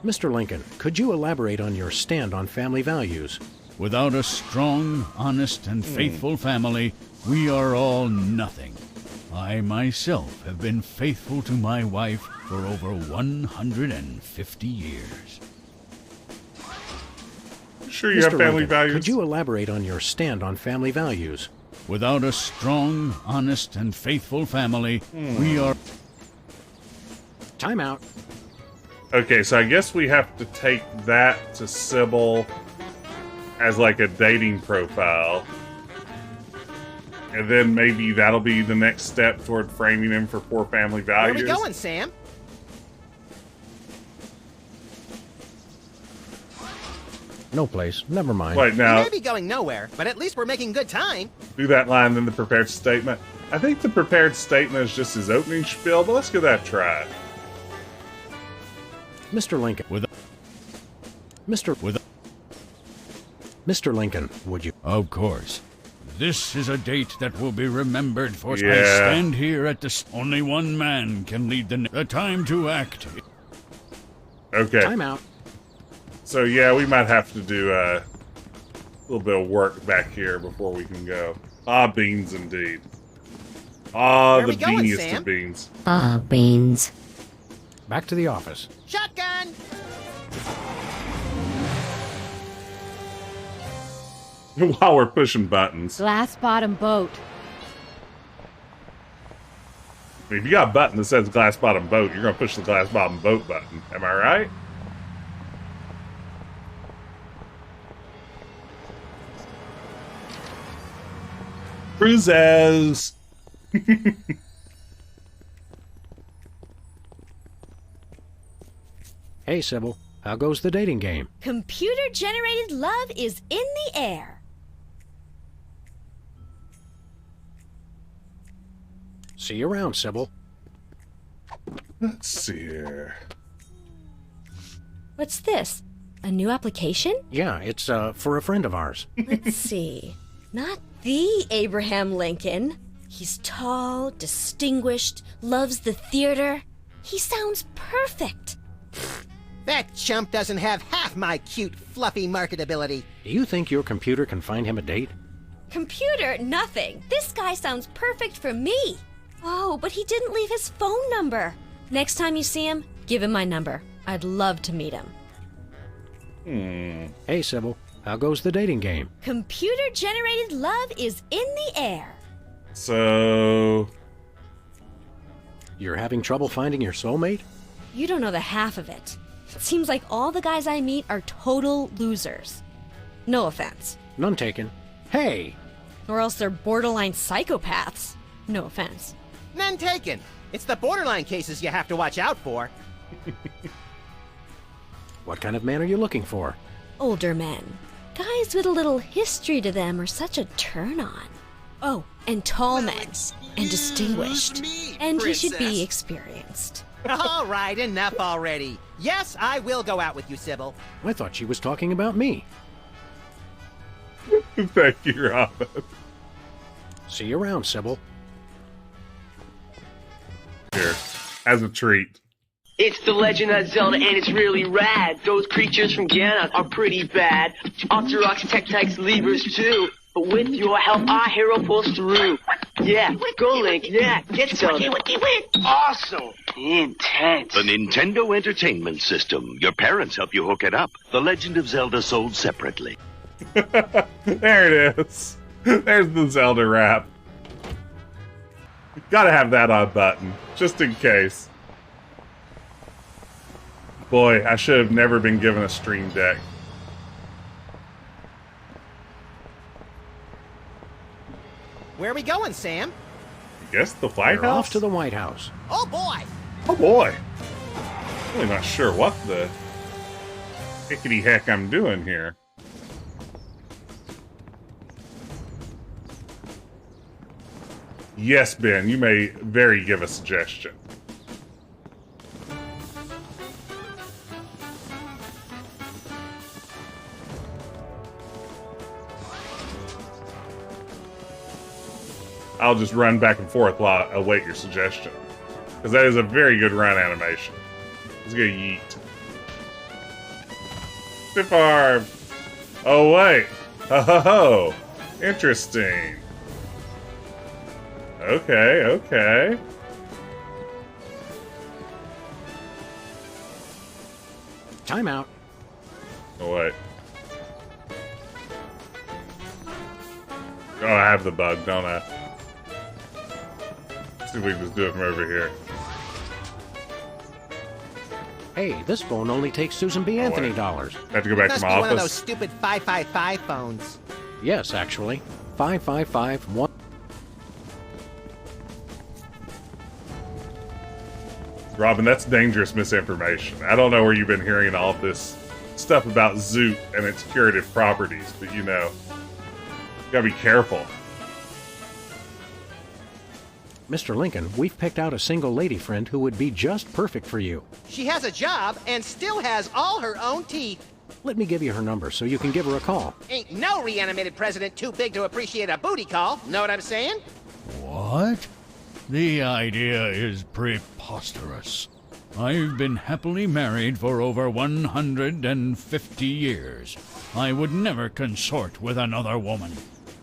Mr. Lincoln, could you elaborate on your stand on family values? Without a strong, honest, and faithful family, we are all nothing. I myself have been faithful to my wife for over 150 years. Sure you have family Lincoln, values? Could you elaborate on your stand on family values? Without a strong, honest, and faithful family, we are... Time out. Okay, so I guess we have to take that to Sybil as like a dating profile. And then maybe that'll be the next step toward framing him for poor family values. Where are we going, Sam? No place. Never mind. Wait, now... We may be going nowhere, but at least we're making good time. Do that line, then the prepared statement. I think the prepared statement is just his opening spiel, but let's give that a try. Mr. Lincoln. Mr. Lincoln, would you? Of course. This is a date that will be remembered for. Yeah. I stand here at the. Only one man can lead the time to act. Okay. Time out. So yeah, we might have to do a little bit of work back here before we can go. Ah, beans indeed. Ah, the beaniest of beans. Ah, beans. Back to the office. Shotgun! While we're pushing buttons. Glass bottom boat. I mean, if you got a button that says glass bottom boat, you're going to push the glass bottom boat button. Am I right? Cruises! Hey, Sybil. How goes the dating game? Computer-generated love is in the air. See you around, Sybil. Let's see here. What's this? A new application? Yeah, it's for a friend of ours. Let's see. Not the Abraham Lincoln. He's tall, distinguished, loves the theater. He sounds perfect. That chump doesn't have half my cute, fluffy marketability. Do you think your computer can find him a date? Computer, nothing. This guy sounds perfect for me. Oh, but he didn't leave his phone number. Next time you see him, give him my number. I'd love to meet him. Hey, Sybil. How goes the dating game? Computer-generated love is in the air. So... You're having trouble finding your soulmate? You don't know the half of it. It seems like all the guys I meet are total losers. No offense. None taken. Hey! Or else they're borderline psychopaths. No offense. None taken. It's the borderline cases you have to watch out for. What kind of man are you looking for? Older men. Guys with a little history to them are such a turn-on. Oh, and tall men. And distinguished. And he should be experienced. All right, enough already. Yes, I will go out with you, Sybil. I thought she was talking about me. Thank you, Robin. See you around, Sybil. Here, as a treat. It's the Legend of Zelda, and it's really rad. Those creatures from Ganon are pretty bad. Octoroks, Tektites, Levers too. But with your help, our hero pulls through. Yeah, go Link, yeah, get Zelda. Awesome. Intense. The Nintendo Entertainment System. Your parents help you hook it up. The Legend of Zelda sold separately. There it is. There's the Zelda rap. Gotta have that on button, just in case. Boy, I should have never been given a Stream Deck. Where are we going, Sam? I guess the White We're House? off to the White House. Oh, boy! Oh, boy. Really not sure what the hickety heck I'm doing here. Yes, Ben, you may very give a suggestion. I'll just run back and forth while I await your suggestion. Because that is a very good run animation. Let's go yeet. Stiff arm. Oh, wait. Ho ho ho. Interesting. Okay, okay. Time out. Oh, wait. Oh, I have the bug, don't I? Let's see if we can just do it from over here. Hey, this phone only takes Susan B. Anthony dollars. I have to go back to my office. One of those stupid 555 phones. Yes, actually. 5551. Robin, that's dangerous misinformation. I don't know where you've been hearing all this stuff about Zoot and its curative properties, but you know, you gotta be careful. Mr. Lincoln, we've picked out a single lady friend who would be just perfect for you. She has a job and still has all her own teeth. Let me give you her number so you can give her a call. Ain't no reanimated president too big to appreciate a booty call. Know what I'm saying? What? The idea is preposterous. I've been happily married for over 150 years. I would never consort with another woman.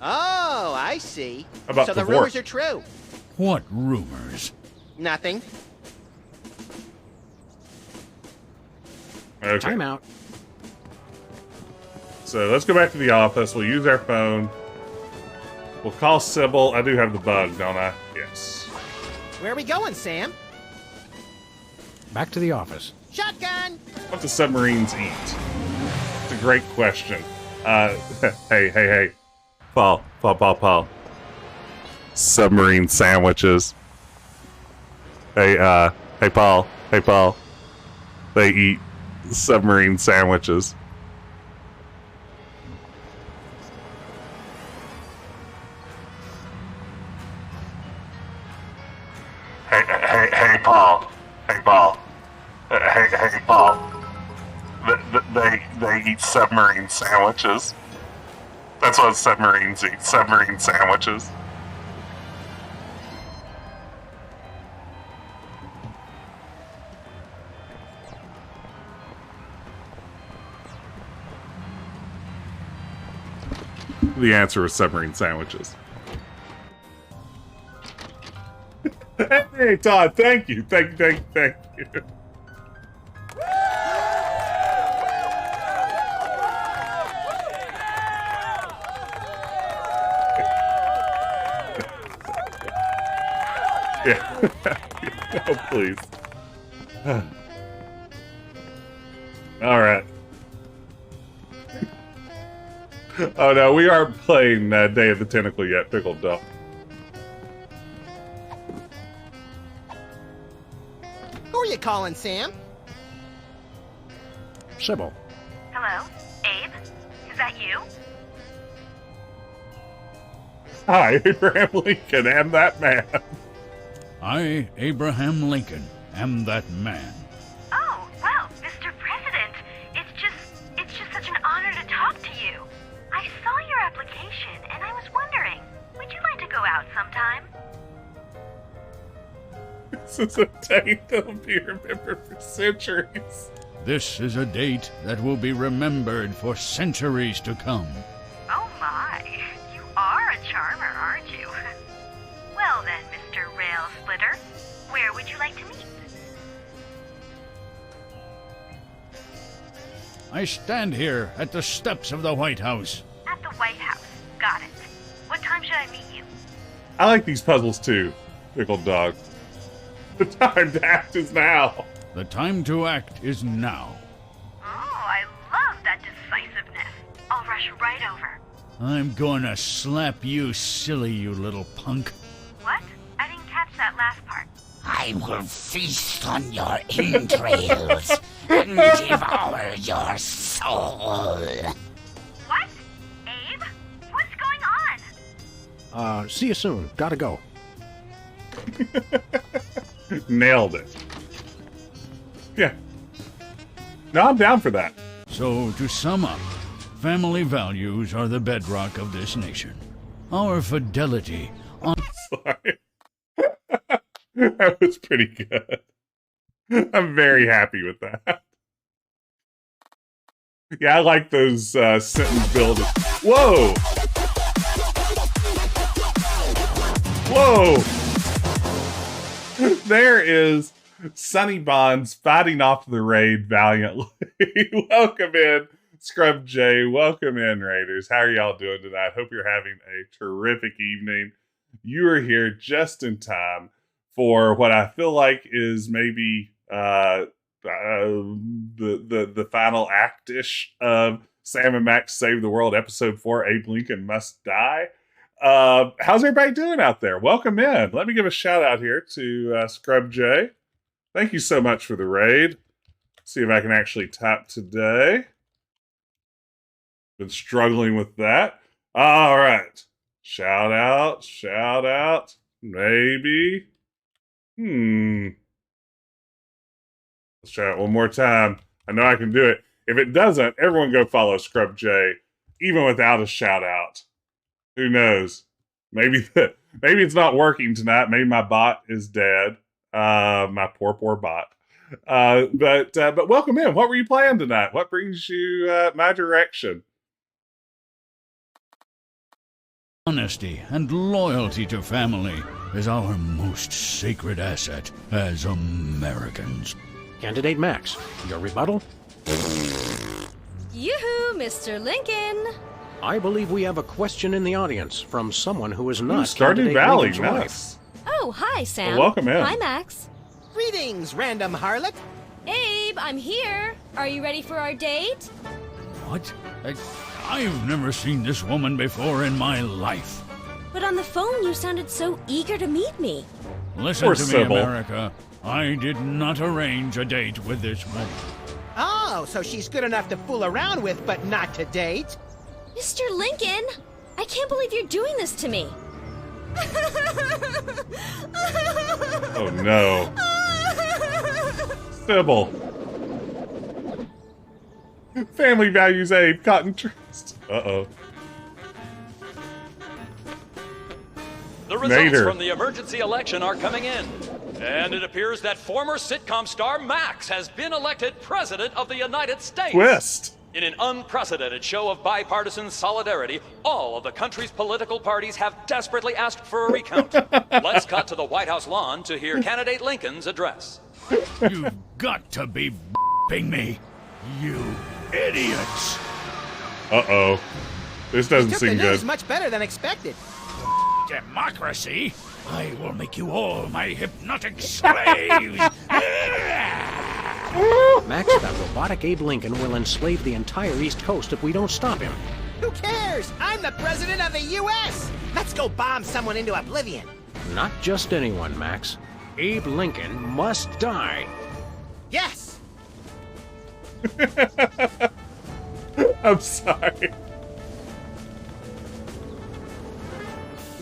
Oh, I see. About so the divorce. rumors are true. What rumors? Nothing. Okay. Time out. So let's go back to the office. We'll use our phone. We'll call Sybil. I do have the bug, don't I? Yes. Where are we going, Sam? Back to the office. Shotgun! What do submarines eat? It's a great question. Hey. Paul. Submarine sandwiches. Hey, Paul. They eat submarine sandwiches. Hey, Paul. Hey, Paul. They eat submarine sandwiches. That's what submarines eat. Submarine sandwiches. The answer was submarine sandwiches. Hey, Todd, thank you. Thank you. Yeah. Oh, please. All right. Oh, no, we aren't playing Day of the Tentacle yet, Pickled Duck. Who are you calling, Sam? Sybil. Hello? Abe? Is that you? Hi, Abraham Lincoln, and that man. I, Abraham Lincoln, am that man. Oh, well, Mr. President, it's just such an honor to talk to you. I saw your application, and I was wondering, would you like to go out sometime? This is a date that'll be remembered for centuries. This is a date that will be remembered for centuries to come. Oh my, you are a charmer, aren't you? Well then, Mr. Rail Splitter, where would you like to meet? I stand here at the steps of the White House. At the White House. Got it. What time should I meet you? I like these puzzles too, Pickled Dog. The time to act is now. The time to act is now. Oh, I love that decisiveness. I'll rush right over. I'm gonna slap you silly, you little punk. What? I didn't catch that last part. I will feast on your entrails and devour your soul. What? Abe? What's going on? See you soon. Gotta go. Nailed it. Yeah. No, I'm down for that. So, to sum up, family values are the bedrock of this nation. Our fidelity on... Sorry. That was pretty good. I'm very happy with that. Yeah, I like those sentence builders. Whoa! There is Sonny Bonds fighting off the raid valiantly. Welcome in, Scrub J. Welcome in, Raiders. How are y'all doing tonight? Hope you're having a terrific evening. You are here just in time for what I feel like is maybe the final act-ish of Sam and Max Save the World, Episode 4, Abe Lincoln Must Die. How's everybody doing out there? Welcome in. Let me give a shout out here to Scrub J. Thank you so much for the raid. See if I can actually tap today. Been struggling with that. All right. Shout out. Maybe. Let's try it one more time. I know I can do it. If it doesn't, everyone go follow Scrub J, even without a shout out. Who knows? Maybe it's not working tonight. Maybe my bot is dead. My poor bot. But welcome in. What were you playing tonight? What brings you my direction? Honesty and loyalty to family is our most sacred asset as Americans. Candidate Max, your rebuttal? Yoo-hoo, Mr. Lincoln. I believe we have a question in the audience from someone who is not Stardew Candidate Valley, Lincoln's nice. wife. Oh, hi, Sam. Well, welcome in. Hi, Max. Greetings, random harlot. Abe, I'm here. Are you ready for our date? What? I've never seen this woman before in my life. But on the phone, you sounded so eager to meet me. Listen to me, America. I did not arrange a date with this woman. Oh, so she's good enough to fool around with, but not to date? Mr. Lincoln, I can't believe you're doing this to me. Oh, no. Sybil. Family values Abe, cotton trust. Uh-oh. The results from the emergency election are coming in. And it appears that former sitcom star Max has been elected President of the United States. Twist. In an unprecedented show of bipartisan solidarity, all of the country's political parties have desperately asked for a recount. Let's cut to the White House lawn to hear candidate Lincoln's address. You've got to be b***ing me, you idiots. Uh-oh. This doesn't Took seem the news good. much better than expected. Democracy? I will make you all my hypnotic slaves. Max, that robotic Abe Lincoln will enslave the entire East Coast if we don't stop him. Who cares? I'm the president of the U.S. Let's go bomb someone into oblivion. Not just anyone, Max. Abe Lincoln must die. Yes. I'm sorry.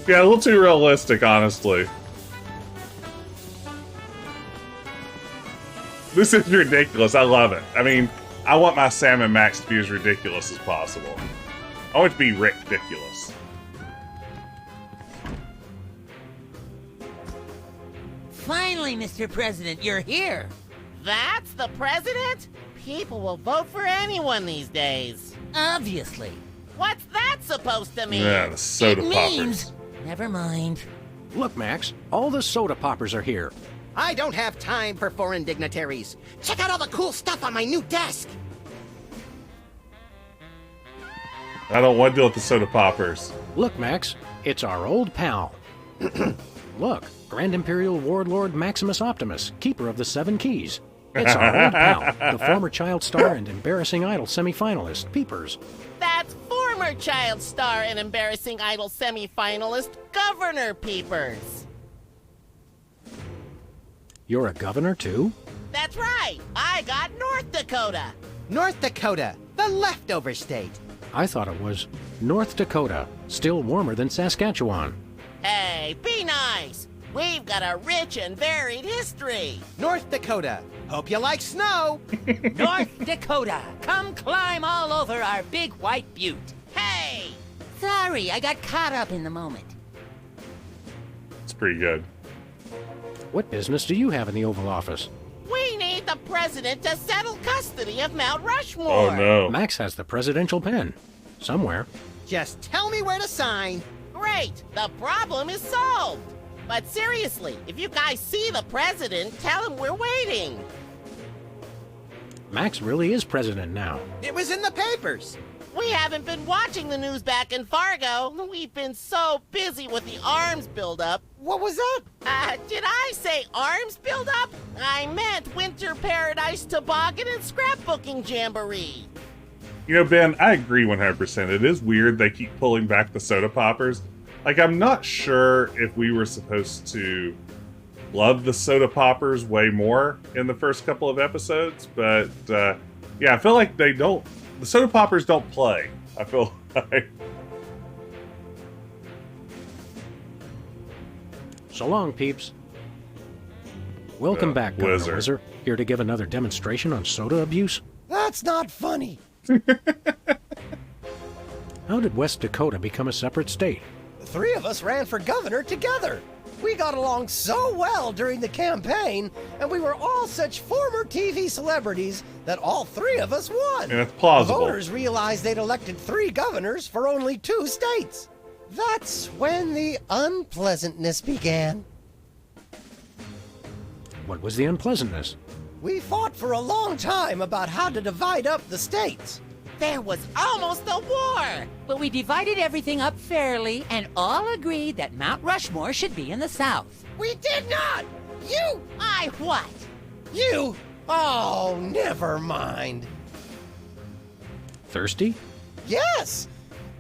Yeah, a little too realistic, honestly. This is ridiculous. I love it. I mean, I want my Sam and Max to be as ridiculous as possible. I want it to be ridiculous. Finally, Mr. President, you're here. That's the president? People will vote for anyone these days. Obviously. What's that supposed to mean? Yeah, the soda It poppers. means... Never mind. Look, Max, all the soda poppers are here. I don't have time for foreign dignitaries. Check out all the cool stuff on my new desk. I don't want to deal with the soda poppers. Look, Max, it's our old pal. Look, Grand Imperial Warlord Maximus Optimus, keeper of the Seven Keys. It's our old pal, the former child star and embarrassing idol semifinalist, Peepers. That's former child star and embarrassing idol semifinalist, Governor Peepers. You're a governor, too? That's right. I got North Dakota. North Dakota, the leftover state. I thought it was North Dakota, still warmer than Saskatchewan. Hey, be nice. We've got a rich and varied history. North Dakota. Hope you like snow. North Dakota, come climb all over our big white butte. Hey! Sorry, I got caught up in the moment. It's pretty good. What business do you have in the Oval Office? We need the president to settle custody of Mount Rushmore. Oh, no. Max has the presidential pen. Somewhere. Just tell me where to sign. Great. The problem is solved. But seriously, if you guys see the president, tell him we're waiting. Max really is president now. It was in the papers. We haven't been watching the news back in Fargo. We've been so busy with the arms buildup. What was that? Did I say arms buildup? I meant Winter Paradise Toboggan and Scrapbooking Jamboree. You know, Ben, I agree 100%. It is weird they keep pulling back the soda poppers. Like, I'm not sure if we were supposed to love the soda poppers way more in the first couple of episodes, but yeah, I feel like they don't. The soda poppers don't play. I feel like. So long, peeps. Welcome back, Governor Wizard. Wizard. Here to give another demonstration on soda abuse? That's not funny. How did West Dakota become a separate state? The three of us ran for governor together. We got along so well during the campaign, and we were all such former TV celebrities that all three of us won. And it's plausible. The voters realized they'd elected 3 governors for only 2 states. That's when the unpleasantness began. What was the unpleasantness? We fought for a long time about how to divide up the states. There was almost a war! But we divided everything up fairly and all agreed that Mount Rushmore should be in the South. We did not! You! I what? You! Oh, never mind. Thirsty? Yes!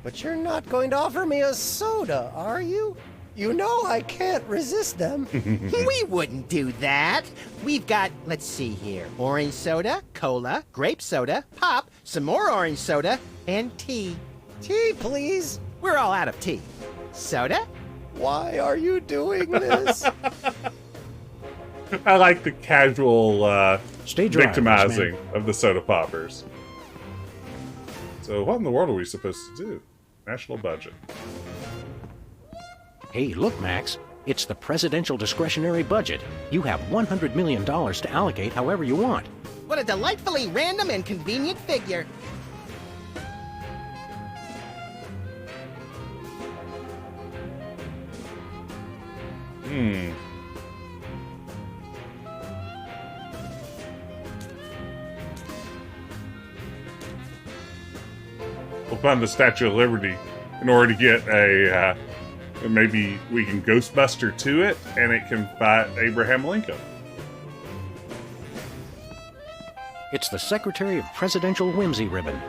But you're not going to offer me a soda, are you? You know I can't resist them. We wouldn't do that. We've got, let's see here, orange soda, cola, grape soda, pop, some more orange soda, and tea. Tea, please. We're all out of tea. Soda? Why are you doing this? I like the casual Stay dry, victimizing of the soda poppers. So what in the world are we supposed to do? National budget. Hey, look, Max. It's the presidential discretionary budget. You have $100 million to allocate however you want. What a delightfully random and convenient figure. We'll fund the Statue of Liberty in order to get a... maybe we can Ghostbuster to it, and it can fight Abraham Lincoln. It's the Secretary of Presidential Whimsy ribbon.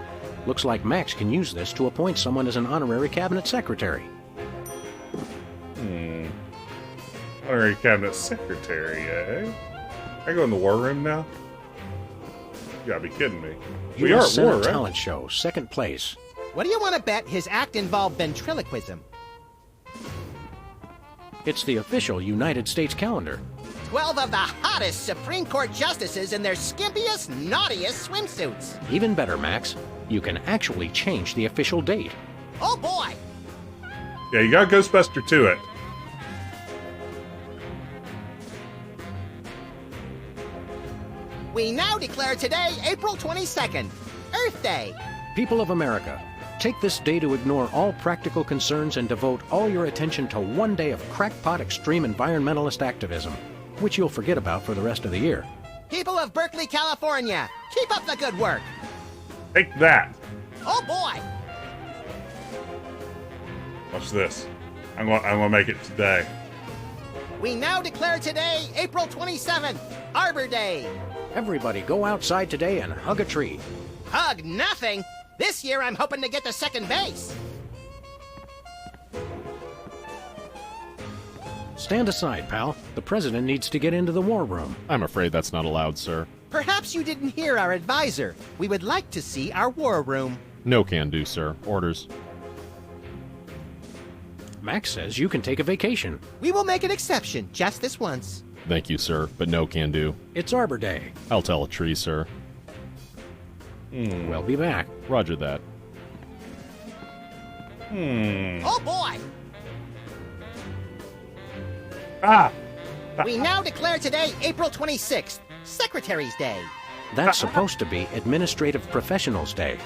Looks like Max can use this to appoint someone as an honorary cabinet secretary. Honorary cabinet secretary, eh? I go in the war room now? You gotta be kidding me. We are at war, right? Talent show, second place. What do you want to bet his act involved ventriloquism? It's the official United States calendar. 12 of the hottest Supreme Court justices in their skimpiest, naughtiest swimsuits. Even better, Max. You can actually change the official date. Oh boy! Yeah, you got Ghostbuster to it. We now declare today April 22nd, Earth Day. People of America, take this day to ignore all practical concerns and devote all your attention to one day of crackpot extreme environmentalist activism, which you'll forget about for the rest of the year. People of Berkeley, California, keep up the good work. Take that. Oh boy! Watch this. I'm gonna make it today. We now declare today April 27th, Arbor Day. Everybody go outside today and hug a tree. Hug nothing. This year I'm hoping to get to second base. Stand aside, pal. The president needs to get into the war room. I'm afraid that's not allowed, sir. Perhaps you didn't hear our advisor. We would like to see our war room. No can do, sir. Orders. Max says you can take a vacation. We will make an exception, just this once. Thank you, sir, but no can do. It's Arbor Day. I'll tell a tree, sir. We'll be back. Roger that. Oh boy! We now declare today April 26th, Secretary's Day. That's supposed to be Administrative Professionals Day.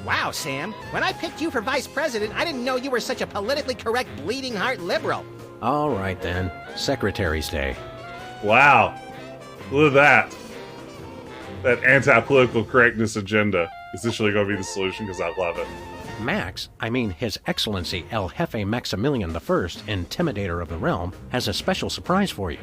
Wow, Sam. When I picked you for vice president, I didn't know you were such a politically correct bleeding heart liberal. All right, then. Secretary's Day. Wow. Look at that. That anti-political correctness agenda is literally going to be the solution because I love it. Max, I mean His Excellency El Jefe Maximilian I, Intimidator of the Realm, has a special surprise for you.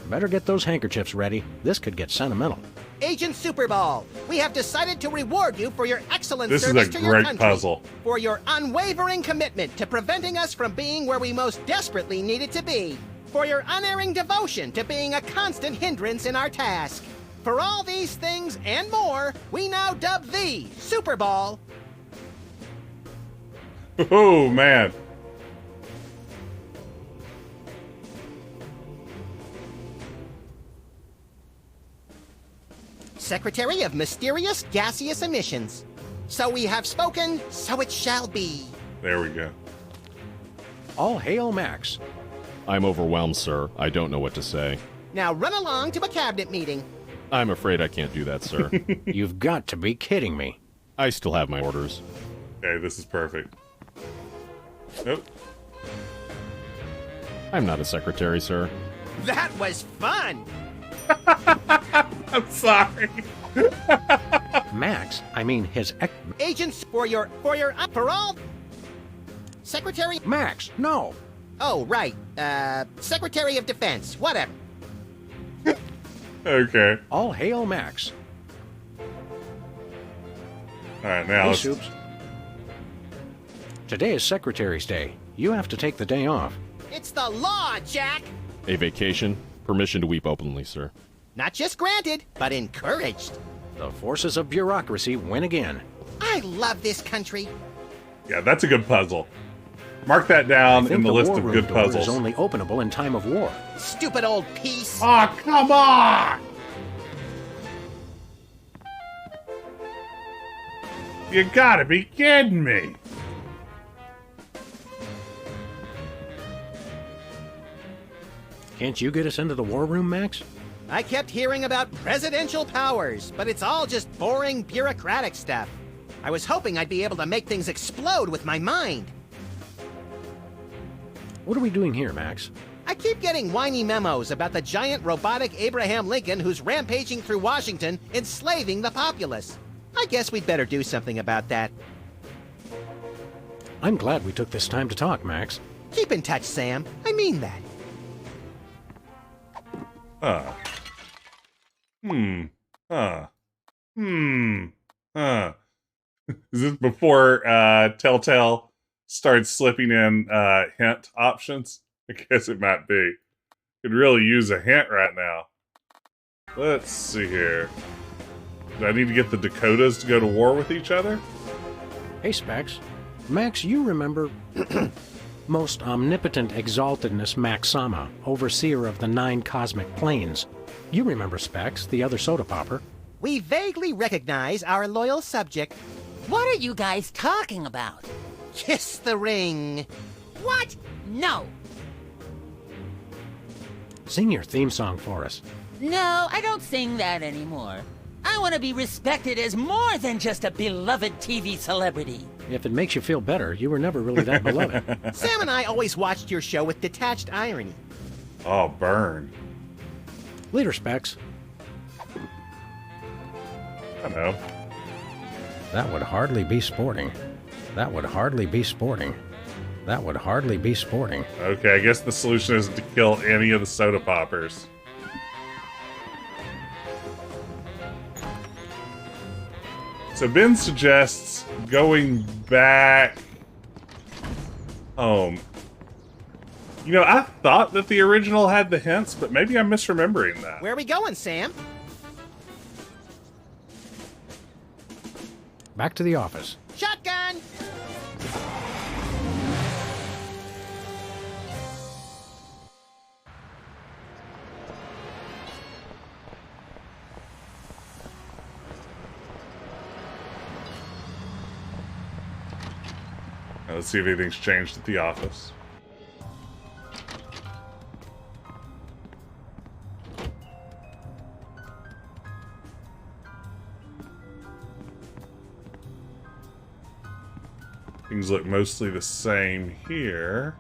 Better get those handkerchiefs ready. This could get sentimental. Agent Superball, we have decided to reward you for your excellent This service is to a your great country, puzzle. for your unwavering commitment to preventing us from being where we most desperately needed to be, for your unerring devotion to being a constant hindrance in our task. For all these things and more, we now dub thee Superball. Oh, man. Secretary of Mysterious Gaseous Emissions. So we have spoken, so it shall be. There we go. All hail Max. I'm overwhelmed, sir. I don't know what to say. Now run along to a cabinet meeting. I'm afraid I can't do that, sir. You've got to be kidding me. I still have my orders. Okay, this is perfect. Nope. I'm not a secretary, sir. That was fun! I'm sorry. Max, I mean his Agents for all... Secretary... Max, no! Oh, right. Secretary of Defense, whatever. Okay. All hail Max. Alright, now Hey, let's... Soups. Today is Secretary's Day. You have to take the day off. It's the law, Jack! A vacation? Permission to weep openly, sir. Not just granted, but encouraged. The forces of bureaucracy win again. I love this country. Yeah, that's a good puzzle. Mark that down in the list of good puzzles. Is only openable in time of war. Stupid old piece. Oh, come on! You gotta be kidding me. Can't you get us into the war room, Max? I kept hearing about presidential powers, but it's all just boring bureaucratic stuff. I was hoping I'd be able to make things explode with my mind. What are we doing here, Max? I keep getting whiny memos about the giant robotic Abraham Lincoln who's rampaging through Washington, enslaving the populace. I guess we'd better do something about that. I'm glad we took this time to talk, Max. Keep in touch, Sam. I mean that. Is this before Telltale starts slipping in hint options? I guess it might be. Could really use a hint right now. Let's see here. Do I need to get the Dakotas to go to war with each other? Hey, Specs. Max, you remember most omnipotent exaltedness Max Sama, overseer of the 9 cosmic planes. You remember Specs, the other soda popper. We vaguely recognize our loyal subject. What are you guys talking about? Kiss the ring. What? No. Sing your theme song for us. No, I don't sing that anymore. I want to be respected as more than just a beloved TV celebrity. If it makes you feel better, you were never really that beloved. Sam and I always watched your show with detached irony. Oh, burn. Later, Specs. I know. That would hardly be sporting. That would hardly be sporting. That would hardly be sporting. Okay, I guess the solution isn't to kill any of the soda poppers. So Ben suggests going back home. You know, I thought that the original had the hints, but maybe I'm misremembering that. Where are we going, Sam? Back to the office. Shotgun! Now, let's see if anything's changed at the office. Things look mostly the same here.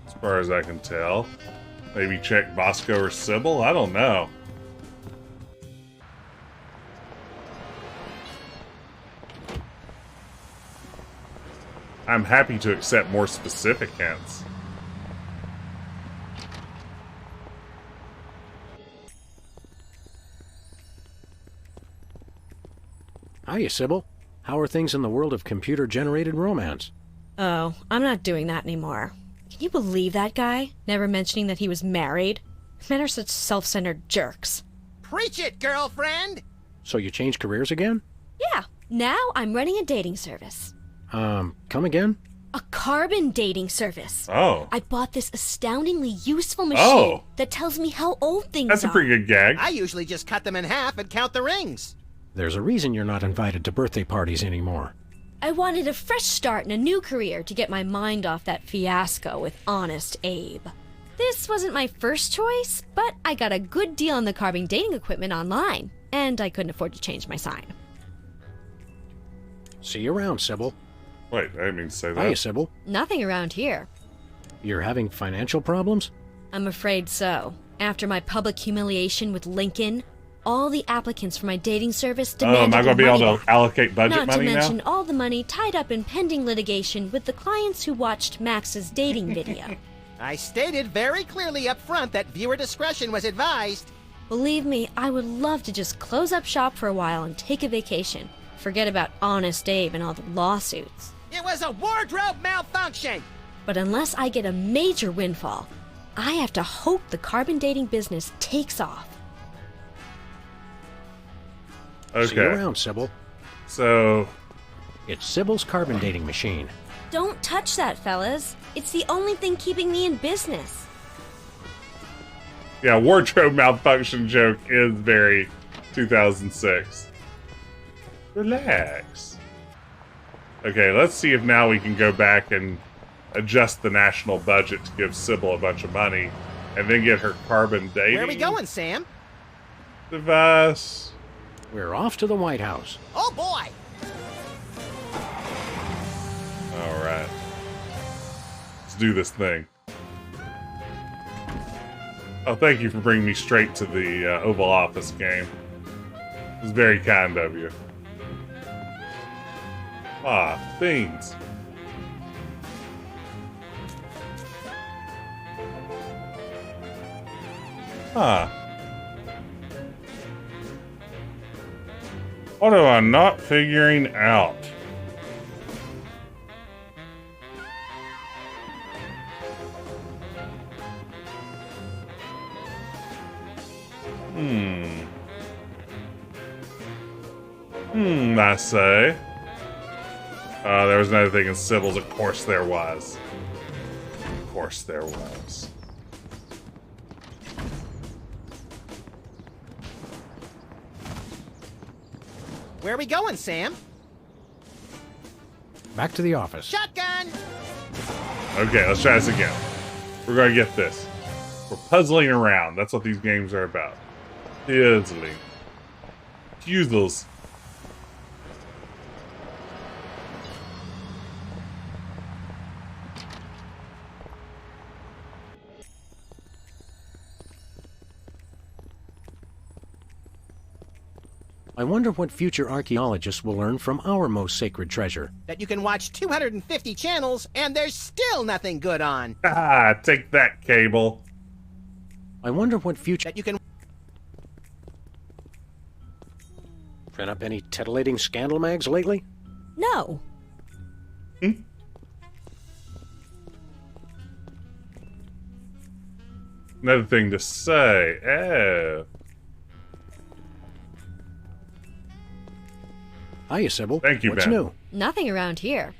As far as I can tell. Maybe check Bosco or Sybil? I don't know. I'm happy to accept more specific hints. Hiya, Sybil. How are things in the world of computer-generated romance? Oh, I'm not doing that anymore. Can you believe that guy? Never mentioning that he was married? Men are such self-centered jerks. Preach it, girlfriend! So you changed careers again? Yeah, now I'm running a dating service. Come again? A carbon dating service. Oh. I bought this astoundingly useful machine that tells me how old things are. That's a pretty good gag. I usually just cut them in half and count the rings. There's a reason you're not invited to birthday parties anymore. I wanted a fresh start in a new career to get my mind off that fiasco with Honest Abe. This wasn't my first choice, but I got a good deal on the carbon dating equipment online, and I couldn't afford to change my sign. See you around, Sybil. Wait, I didn't mean to say that. Hiya, Sybil. Nothing around here. You're having financial problems? I'm afraid so. After my public humiliation with Lincoln, all the applicants for my dating service demanded am I going to be able to allocate budget money now? Not to mention now? all the money tied up in pending litigation with the clients who watched Max's dating video. I stated very clearly up front that viewer discretion was advised. Believe me, I would love to just close up shop for a while and take a vacation. Forget about Honest Abe and all the lawsuits. It was a wardrobe malfunction! But unless I get a major windfall, I have to hope the carbon dating business takes off. Okay. See you around, Sybil. So... It's Sybil's carbon dating machine. Don't touch that, fellas. It's the only thing keeping me in business. Yeah, wardrobe malfunction joke is very 2006. Relax. Okay, let's see if now we can go back and adjust the national budget to give Sybil a bunch of money and then get her carbon dating. Where are we going, Sam? Device. We're off to the White House. Oh, boy! All right. Let's do this thing. Oh, thank you for bringing me straight to the Oval Office game. It was very kind of you. Ah, things. Huh. What am I not figuring out? I say. There was another thing in Sybil's. Of course there was. Of course there was. Where are we going, Sam? Back to the office. Shotgun! Okay, let's try this again. We're gonna get this. We're puzzling around. That's what these games are about. Puzzling. Puzzles. I wonder what future archaeologists will learn from our most sacred treasure. That you can watch 250 channels and there's still nothing good on. Ah, take that, cable. I wonder what future... That you can... Print up any titillating scandal mags lately? No. Another thing to say. Oh. Hiya, Sybil. Thank you, What's Ben. new? Nothing around here.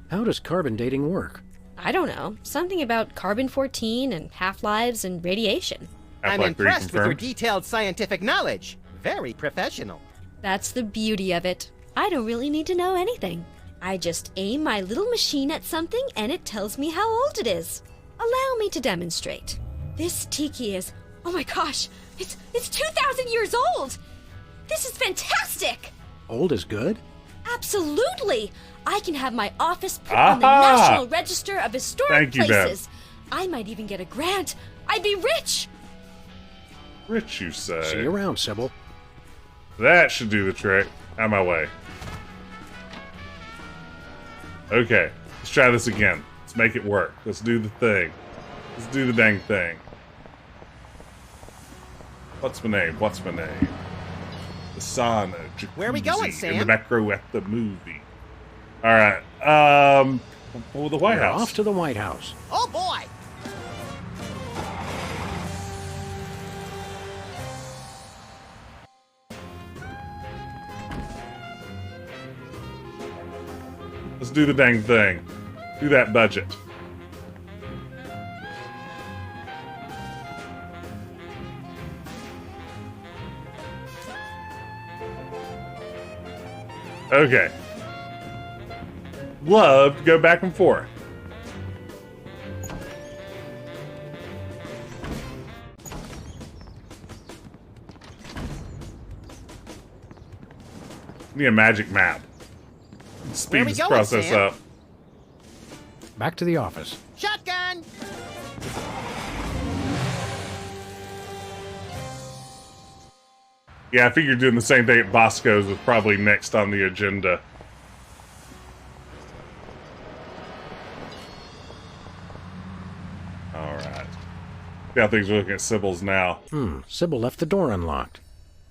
How does carbon dating work? I don't know. Something about carbon-14 and half-lives and radiation. I'm impressed with your detailed scientific knowledge. Very professional. That's the beauty of it. I don't really need to know anything. I just aim my little machine at something and it tells me how old it is. Allow me to demonstrate. This tiki is... Oh my gosh! It's 2,000 years old! This is fantastic! Old is good? Absolutely! I can have my office put on the National Register of Historic Places. I might even get a grant. I'd be rich! Rich, you say? See you around, Sybil. That should do the trick. Out of my way. Okay, let's try this again. Let's make it work. Let's do the thing. Let's do the dang thing. What's my name? What's my name? The sauna, jacuzzi, Where are we going, Sam? in the back row at the movie. All right. The White We're House. off to the White House. Oh boy! Let's do the dang thing. Do that budget. Okay. Love to go back and forth. Need a magic map. Speed this process up. Back to the office. Shotgun! Yeah, I figured doing the same thing at Bosco's was probably next on the agenda. Alright. See how things are looking at Sybil's now. Sybil left the door unlocked.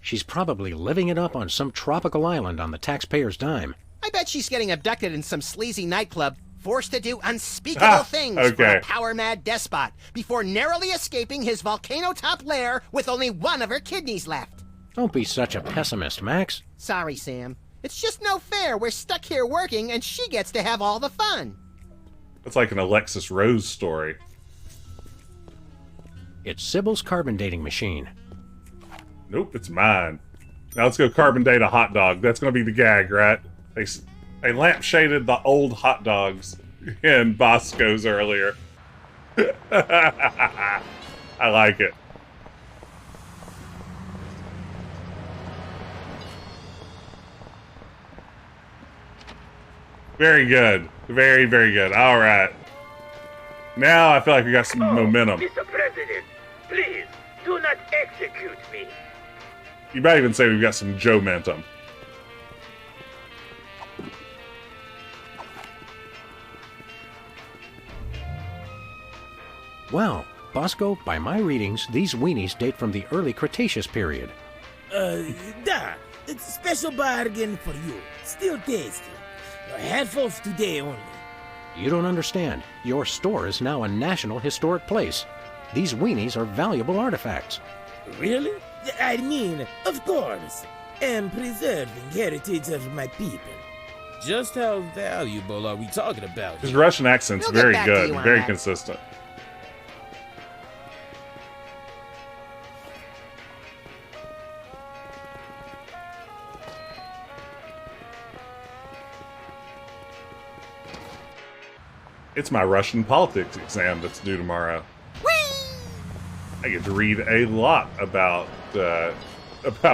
She's probably living it up on some tropical island on the taxpayer's dime. I bet she's getting abducted in some sleazy nightclub, forced to do unspeakable things for a power-mad despot, before narrowly escaping his volcano-top lair with only one of her kidneys left. Don't be such a pessimist, Max. Sorry, Sam. It's just no fair. We're stuck here working, and she gets to have all the fun. That's like an Alexis Rose story. It's Sybil's carbon dating machine. Nope, it's mine. Now let's go carbon date a hot dog. That's going to be the gag, right? They lampshaded the old hot dogs in Bosco's earlier. I like it. Very good. Very, very good. All right. Now I feel like we got some momentum. Mr. President, please do not execute me. You might even say we've got some Joe-mentum. Well, Bosco, by my readings, these weenies date from the early Cretaceous period. It's a special bargain for you. Still tasty. Handfuls today only. You don't understand. Your store is now a National Historic Place. These weenies are valuable artifacts. Really? I mean, of course. And preserving heritage of my people. Just how valuable are we talking about? His Russian accent's very good, very consistent. It's my Russian politics exam that's due tomorrow. I get to read a lot about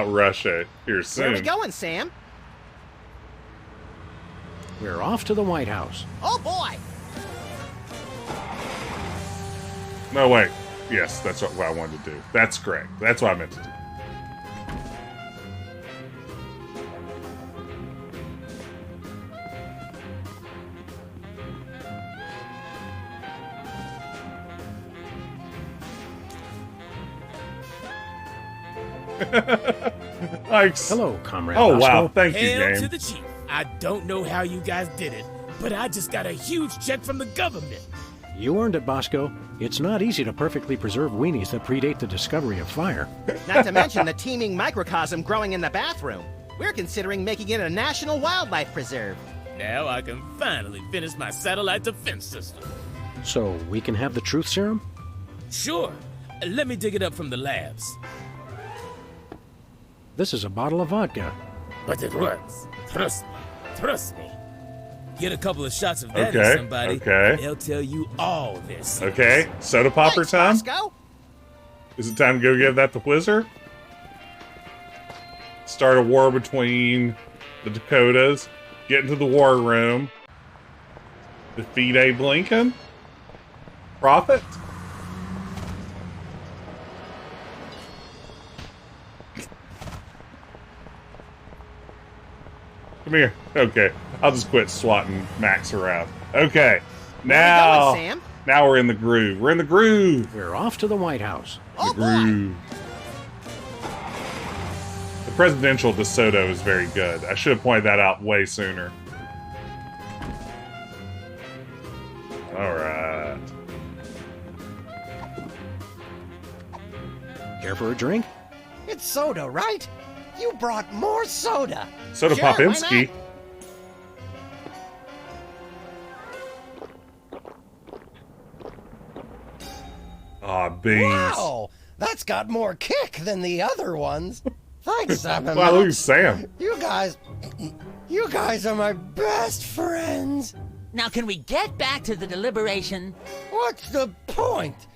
Russia here soon. Where are we going, Sam? We're off to the White House. Oh, boy! No, wait. Yes, that's what I wanted to do. That's correct. That's what I meant to do. Hello, Comrade Oh, Bosco. wow. Thank you, Hail game. to the chief. I don't know how you guys did it, but I just got a huge check from the government. You earned it, Bosco. It's not easy to perfectly preserve weenies that predate the discovery of fire. Not to mention the teeming microcosm growing in the bathroom. We're considering making it a national wildlife preserve. Now I can finally finish my satellite defense system. So we can have the truth serum? Sure. Let me dig it up from the labs. This is a bottle of vodka. But it works. Trust me. Trust me. Get a couple of shots of that Okay, in somebody, okay. and they'll tell you all this. Okay, soda popper time? Is it time to go give that to Whizzer? Start a war between the Dakotas, get into the war room, defeat Abe Lincoln, profit? Come here. Okay, I'll just quit swatting Max around. Okay, now, Sam? now we're in the groove. We're in the groove. We're off to the White House. The groove. The presidential DeSoto is very good. I should have pointed that out way sooner. All right. Care for a drink? It's soda, right? You brought more soda. Soda Sure, Popinski. beans. Wow, that's got more kick than the other ones. Thanks, Sam. Wow, look at Sam. You guys are my best friends. Now, can we get back to the deliberation? What's the point?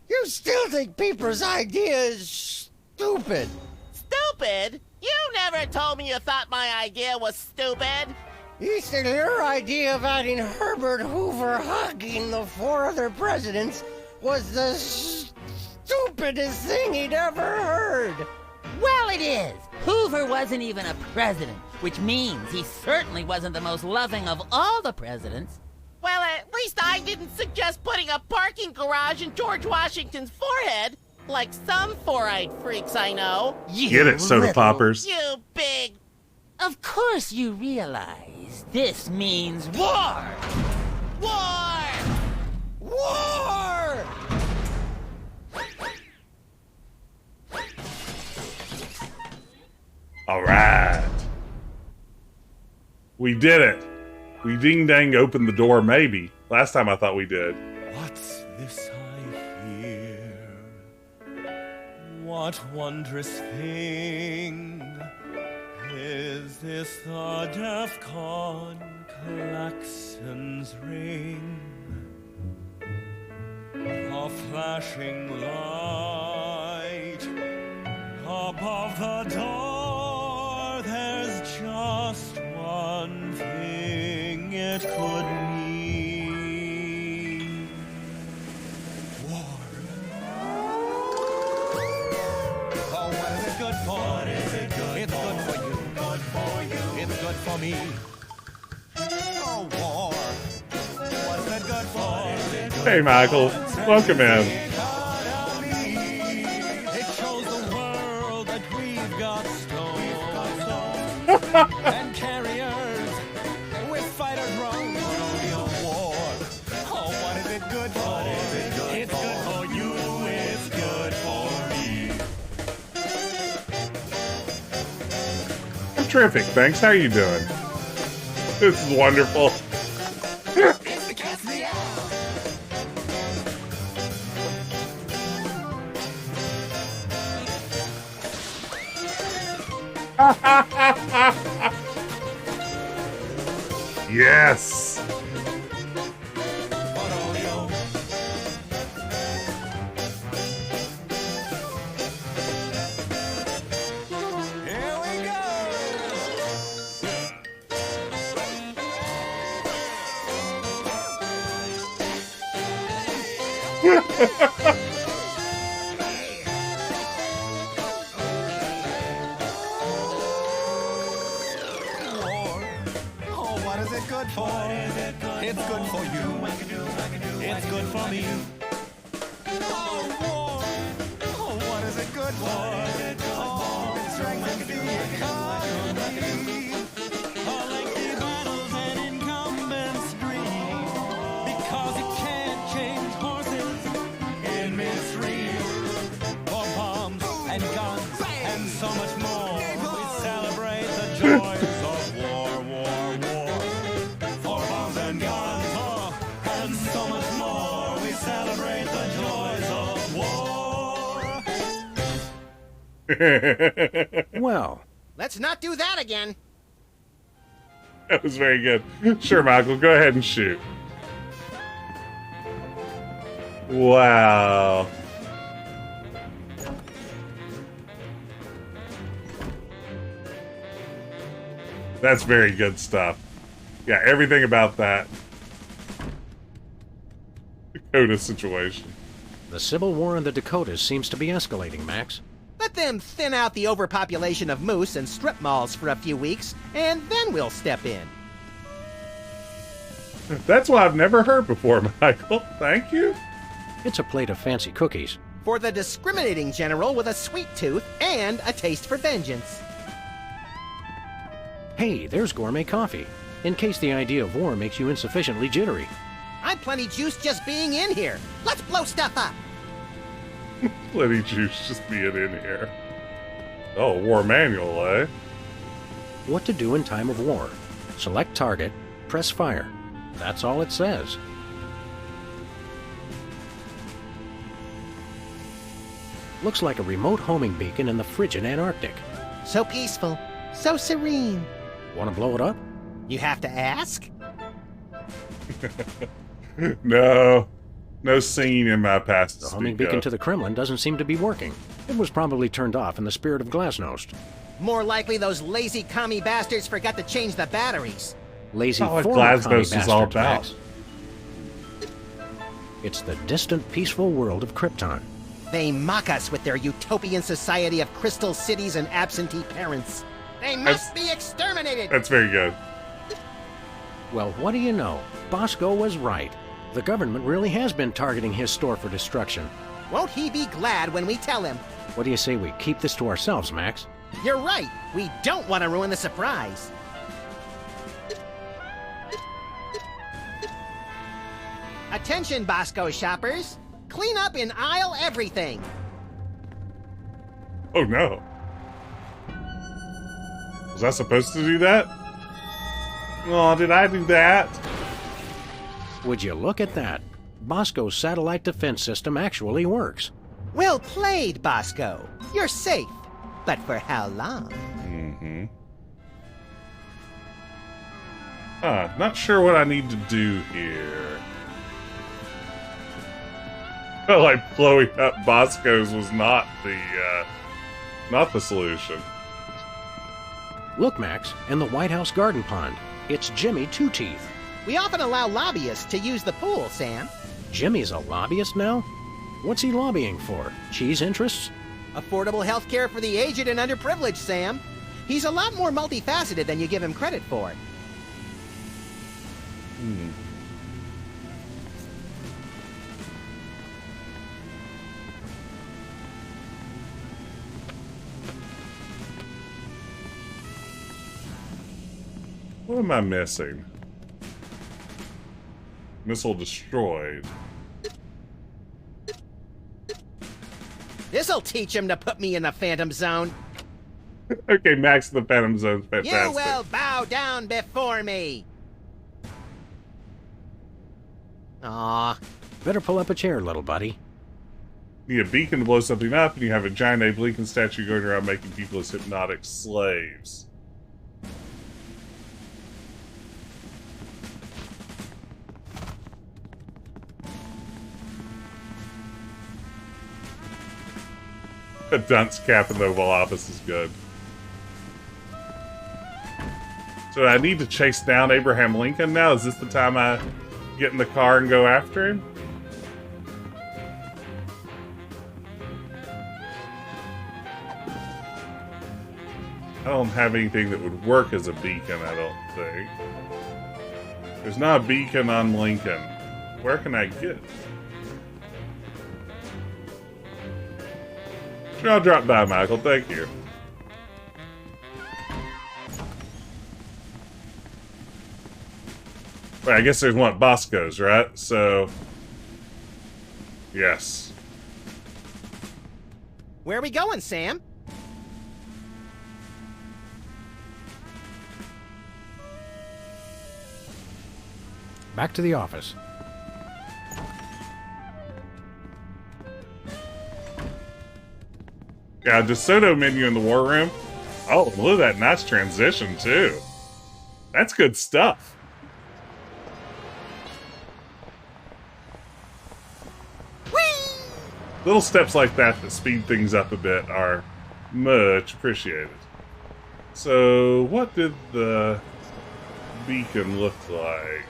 You still think Peeper's idea is stupid. Stupid? You never told me you thought my idea was stupid. You said your idea of adding Herbert Hoover hugging the 4 other presidents was the stupidest thing he'd ever heard. Well, it is. Hoover wasn't even a president, which means he certainly wasn't the most loving of all the presidents. Well, at least I didn't suggest putting a parking garage in George Washington's forehead, like some 4-eyed freaks I know. Get it, soda poppers. You big... Of course you realize this means war! War! War! All right. We did it. We ding-dang opened the door, maybe. Last time I thought we did. What's this I hear? What wondrous thing is this? The DEFCON klaxons ring, a flashing light above the door. There's just one thing it could mean. War. Oh, what is it good for? What is it good it's for? Good for you. Good for you. It's good for me. Oh, war. What's it good for? Hey, Michael. Welcome in. It shows the world that we've got stones and carriers with fighter drones. Rodeo war. Oh, what is it good for? It's good for you. It's good for me. I'm terrific, thanks. How are you doing? This is wonderful. It's the cat's meow. Yes. Here we go. War. Oh, what is it good for? It's good for you. It's good for me. Oh, war. Oh, what is it good for? Oh, it strengthens the economy. Oh, lengthy battles and incumbents dream, because you can't change horses in midstream. For bombs and guns and so much more, we celebrate the joys of war, war, war. For bombs and guns, oh, and so much more, we celebrate the joys of war. Well, Let's not do that again. That was very good. Sure, Michael, go ahead and shoot. Wow. That's very good stuff. Yeah, everything about that Dakota situation. the Civil War in the Dakotas seems to be escalating, Max. Let them thin out the overpopulation of moose and strip malls for a few weeks, and then we'll step in. That's what I've never heard before, Michael. Thank you. It's a plate of fancy cookies. For the discriminating general with a sweet tooth and a taste for vengeance. Hey, there's gourmet coffee, in case the idea of war makes you insufficiently jittery. I'm plenty juiced just being in here. Let's blow stuff up. Plenty juice just being in here. Oh, war manual, eh? What to do in time of war. Select target, press fire. That's all it says. Looks like a remote homing beacon in the frigid Antarctic. So peaceful, so serene. Want to blow it up? You have to ask? No. No scene in my past. The homing beacon to the Kremlin doesn't seem to be working. It was probably turned off in the spirit of Glasnost. More likely those lazy commie bastards forgot to change the batteries. Lazy That's former what commie Glasnost is all bastards, about. Max. It's the distant, peaceful world of Krypton. They mock us with their utopian society of crystal cities and absentee parents. They must be exterminated! That's very good. Well, what do you know? Bosco was right. The government really has been targeting his store for destruction. Won't he be glad when we tell him? What do you say we keep this to ourselves, Max? You're right. We don't want to ruin the surprise. Attention, Bosco shoppers. Clean up in aisle everything. Oh no. Was I supposed to do that? Oh, did I do that? Would you look at that? Bosco's satellite defense system actually works. Well played, Bosco. You're safe. But for how long? Mm-hmm. Not sure what I need to do here. Felt like blowing up Bosco's was not the solution. Look, Max, in the White House garden pond. It's Jimmy Two Teeth. We often allow lobbyists to use the pool, Sam. Jimmy's a lobbyist now? What's he lobbying for? Cheese interests? Affordable health care for the aged and underprivileged, Sam. He's a lot more multifaceted than you give him credit for. What am I missing? Missile destroyed. This'll teach him to put me in the Phantom Zone. Okay, Max, the Phantom Zone's fantastic. You will bow down before me. Aw. Better pull up a chair, little buddy. You need a beacon to blow something up, and you have a giant Abe Lincoln statue going around making people as hypnotic slaves. A dunce cap in the Oval Office is good. So I need to chase down Abraham Lincoln now? Is this the time I get in the car and go after him? I don't have anything that would work as a beacon, I don't think. There's not a beacon on Lincoln. Where can I get? Sure, I'll drop by, Michael. Thank you. Wait, I guess there's one at Bosco's, right? So, yes. Where are we going, Sam? Back to the office. Yeah, DeSoto menu in the war room. Oh, look at that nice transition, too. That's good stuff. Whee! Little steps like that that speed things up a bit are much appreciated. So, what did the beacon look like?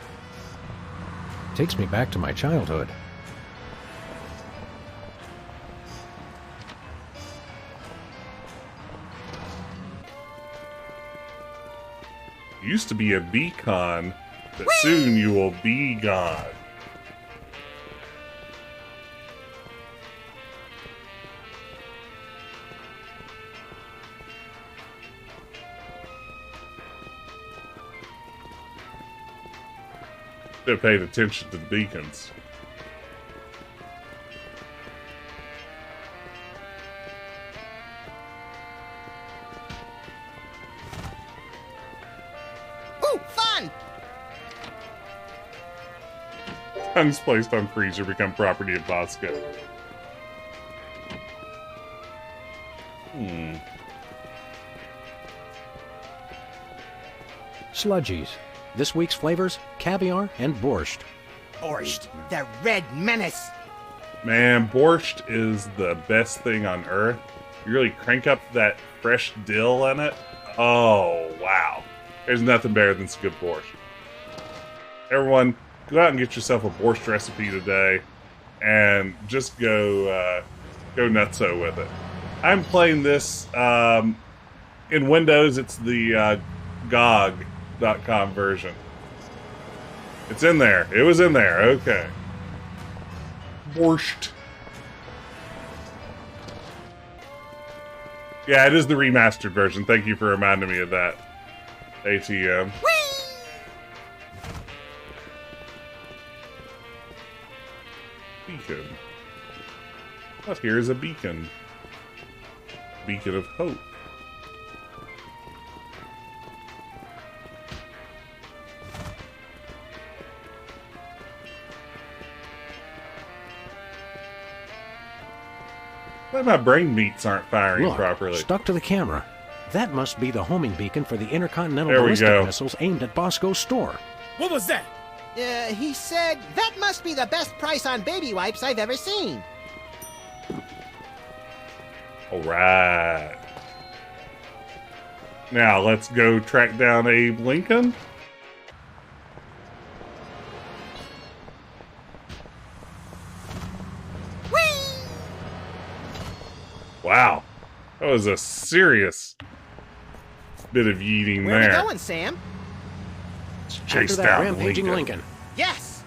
Takes me back to my childhood. Used to be a beacon, but soon you will be gone. Should have paid attention to the beacons. Ooh, fun! Guns placed on freezer become property of Bosco. Sludgies. This week's flavors, caviar and borscht. Borscht, the red menace. Man, borscht is the best thing on earth. You really crank up that fresh dill in it. Oh, wow. There's nothing better than some good borscht. Everyone, go out and get yourself a borscht recipe today and just go nutso with it. I'm playing this in Windows. It's the GOG.com version. It's in there. It was in there. Okay. Borscht. Yeah, it is the remastered version. Thank you for reminding me of that. ATM. Beacon. But here's a beacon. Beacon of hope. Why my brain meats aren't firing Look, properly? Stuck to the camera. That must be the homing beacon for the intercontinental ballistic missiles aimed at Bosco's store. What was that? He said, that must be the best price on baby wipes I've ever seen. Alright. Now, let's go track down Abe Lincoln. Wow. That was a serious bit of yeeting Where there. Where are we going, Sam? Chase After that down rampaging Lincoln. Yes!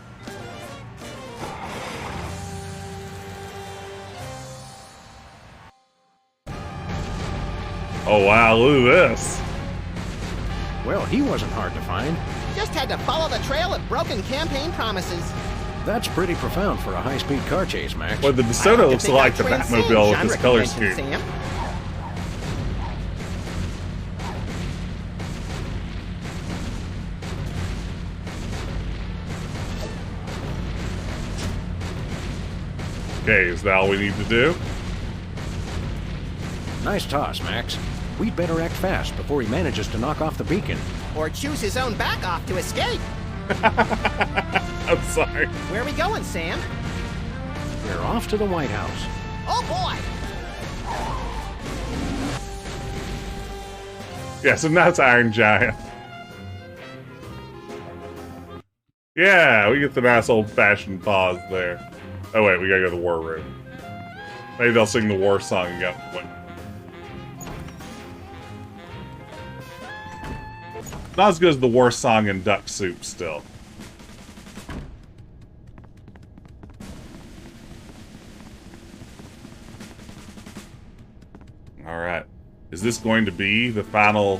Oh wow, look at this. Well, he wasn't hard to find. Just had to follow the trail of broken campaign promises. That's pretty profound for a high-speed car chase, Max. Well, the DeSoto looks like the Batmobile with this color scheme. Sam. Okay, is that all we need to do? Nice toss, Max. We'd better act fast before he manages to knock off the beacon. Or choose his own back off to escape. I'm sorry. Where are we going, Sam? We're off to the White House. Oh, boy! Yeah, so now it's Iron Giant. Yeah, we get the nice old-fashioned pause there. Oh, wait, we gotta go to the war room. Maybe they'll sing the war song again. Not as good as the war song in Duck Soup, still. Alright. Is this going to be the final...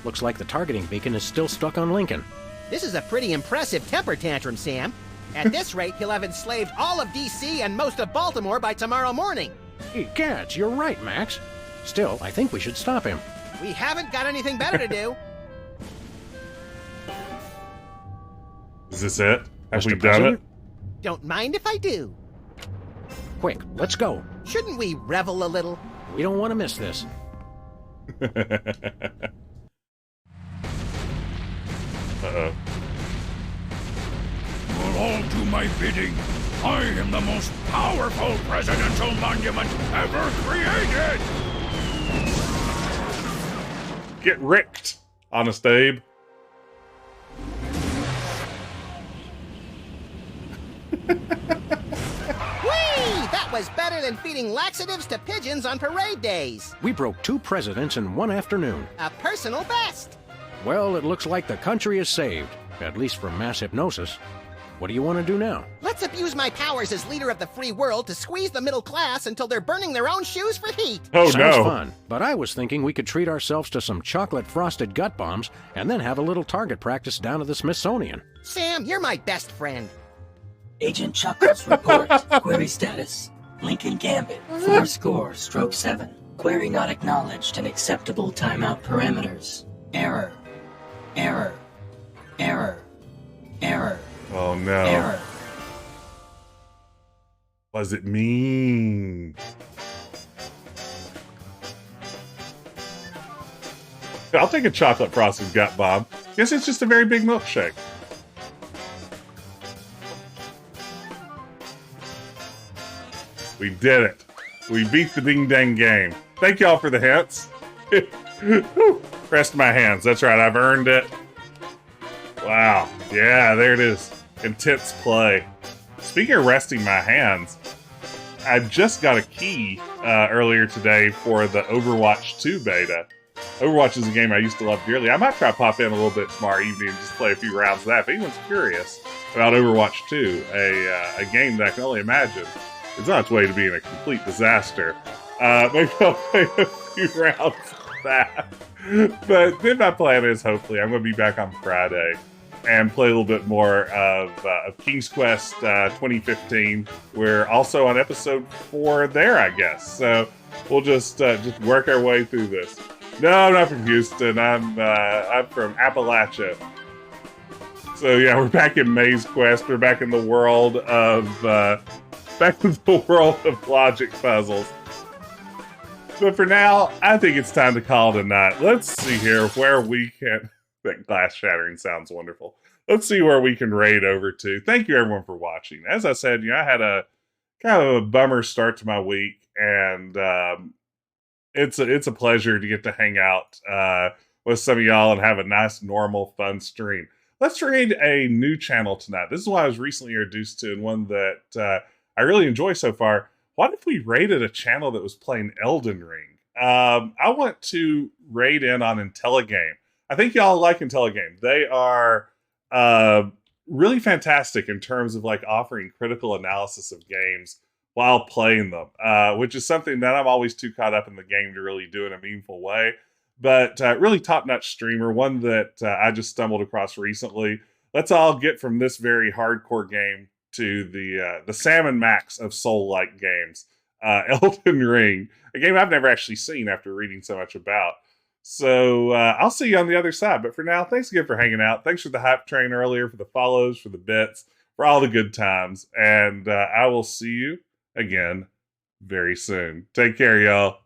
Looks like the targeting beacon is still stuck on Lincoln. This is a pretty impressive temper tantrum, Sam. At this rate, he'll have enslaved all of D.C. and most of Baltimore by tomorrow morning. Egads, you're right, Max. Still, I think we should stop him. We haven't got anything better to do. Is this it? Have we Mr. done President? it? Don't mind if I do. Quick, let's go. Shouldn't we revel a little? We don't want to miss this. Uh-oh. You'll all do my bidding. I am the most powerful presidential monument ever created! Get wrecked, Honest Abe. That was better than feeding laxatives to pigeons on parade days. We broke 2 presidents in one afternoon. A personal best. Well, it looks like the country is saved, at least from mass hypnosis. What do you want to do now? Let's abuse my powers as leader of the free world to squeeze the middle class until they're burning their own shoes for heat. Oh, Sounds no. fun, but I was thinking we could treat ourselves to some chocolate-frosted gut bombs and then have a little target practice down at the Smithsonian. Sam, you're my best friend. Agent Chuckles report. Query status. Lincoln Gambit. 4-7. Query not acknowledged and acceptable timeout parameters. Error. Error. Error. Error. Oh no. Error. What does it mean? I'll take a chocolate frosted gut bomb. Guess it's just a very big milkshake. We did it. We beat the ding dang game. Thank y'all for the hints. Rest my hands. That's right. I've earned it. Wow. Yeah, there it is. Intense play. Speaking of resting my hands, I just got a key earlier today for the Overwatch 2 beta. Overwatch is a game I used to love dearly. I might try to pop in a little bit tomorrow evening and just play a few rounds of that. If anyone's curious about Overwatch 2, a game that I can only imagine is on its way to being a complete disaster, maybe I'll play a few rounds of that. But then my plan is, hopefully, I'm going to be back on Friday and play a little bit more of King's Quest 2015. We're also on episode 4 there, I guess. So we'll just work our way through this. No, I'm not from Houston. I'm from Appalachia. So yeah, we're back in Maze Quest. We're back in the world of logic puzzles. But for now, I think it's time to call it a night. Let's see here where we can... That glass shattering sounds wonderful. Let's see where we can raid over to. Thank you, everyone, for watching. As I said, I had a kind of a bummer start to my week, and it's a pleasure to get to hang out with some of y'all and have a nice, normal, fun stream. Let's raid a new channel tonight. This is one I was recently introduced to, and one that I really enjoy so far. What if we raided a channel that was playing Elden Ring? I want to raid in on Intelligame. I think y'all like Intelligame. They are really fantastic in terms of offering critical analysis of games while playing them, which is something that I'm always too caught up in the game to really do in a meaningful way. But really top-notch streamer, one that I just stumbled across recently. Let's all get from this very hardcore game to the Sam and Max of Soul-like games, Elden Ring, a game I've never actually seen after reading so much about. So I'll see you on the other side. But for now, thanks again for hanging out. Thanks for the hype train earlier, for the follows, for the bits, for all the good times. And I will see you again very soon. Take care, y'all.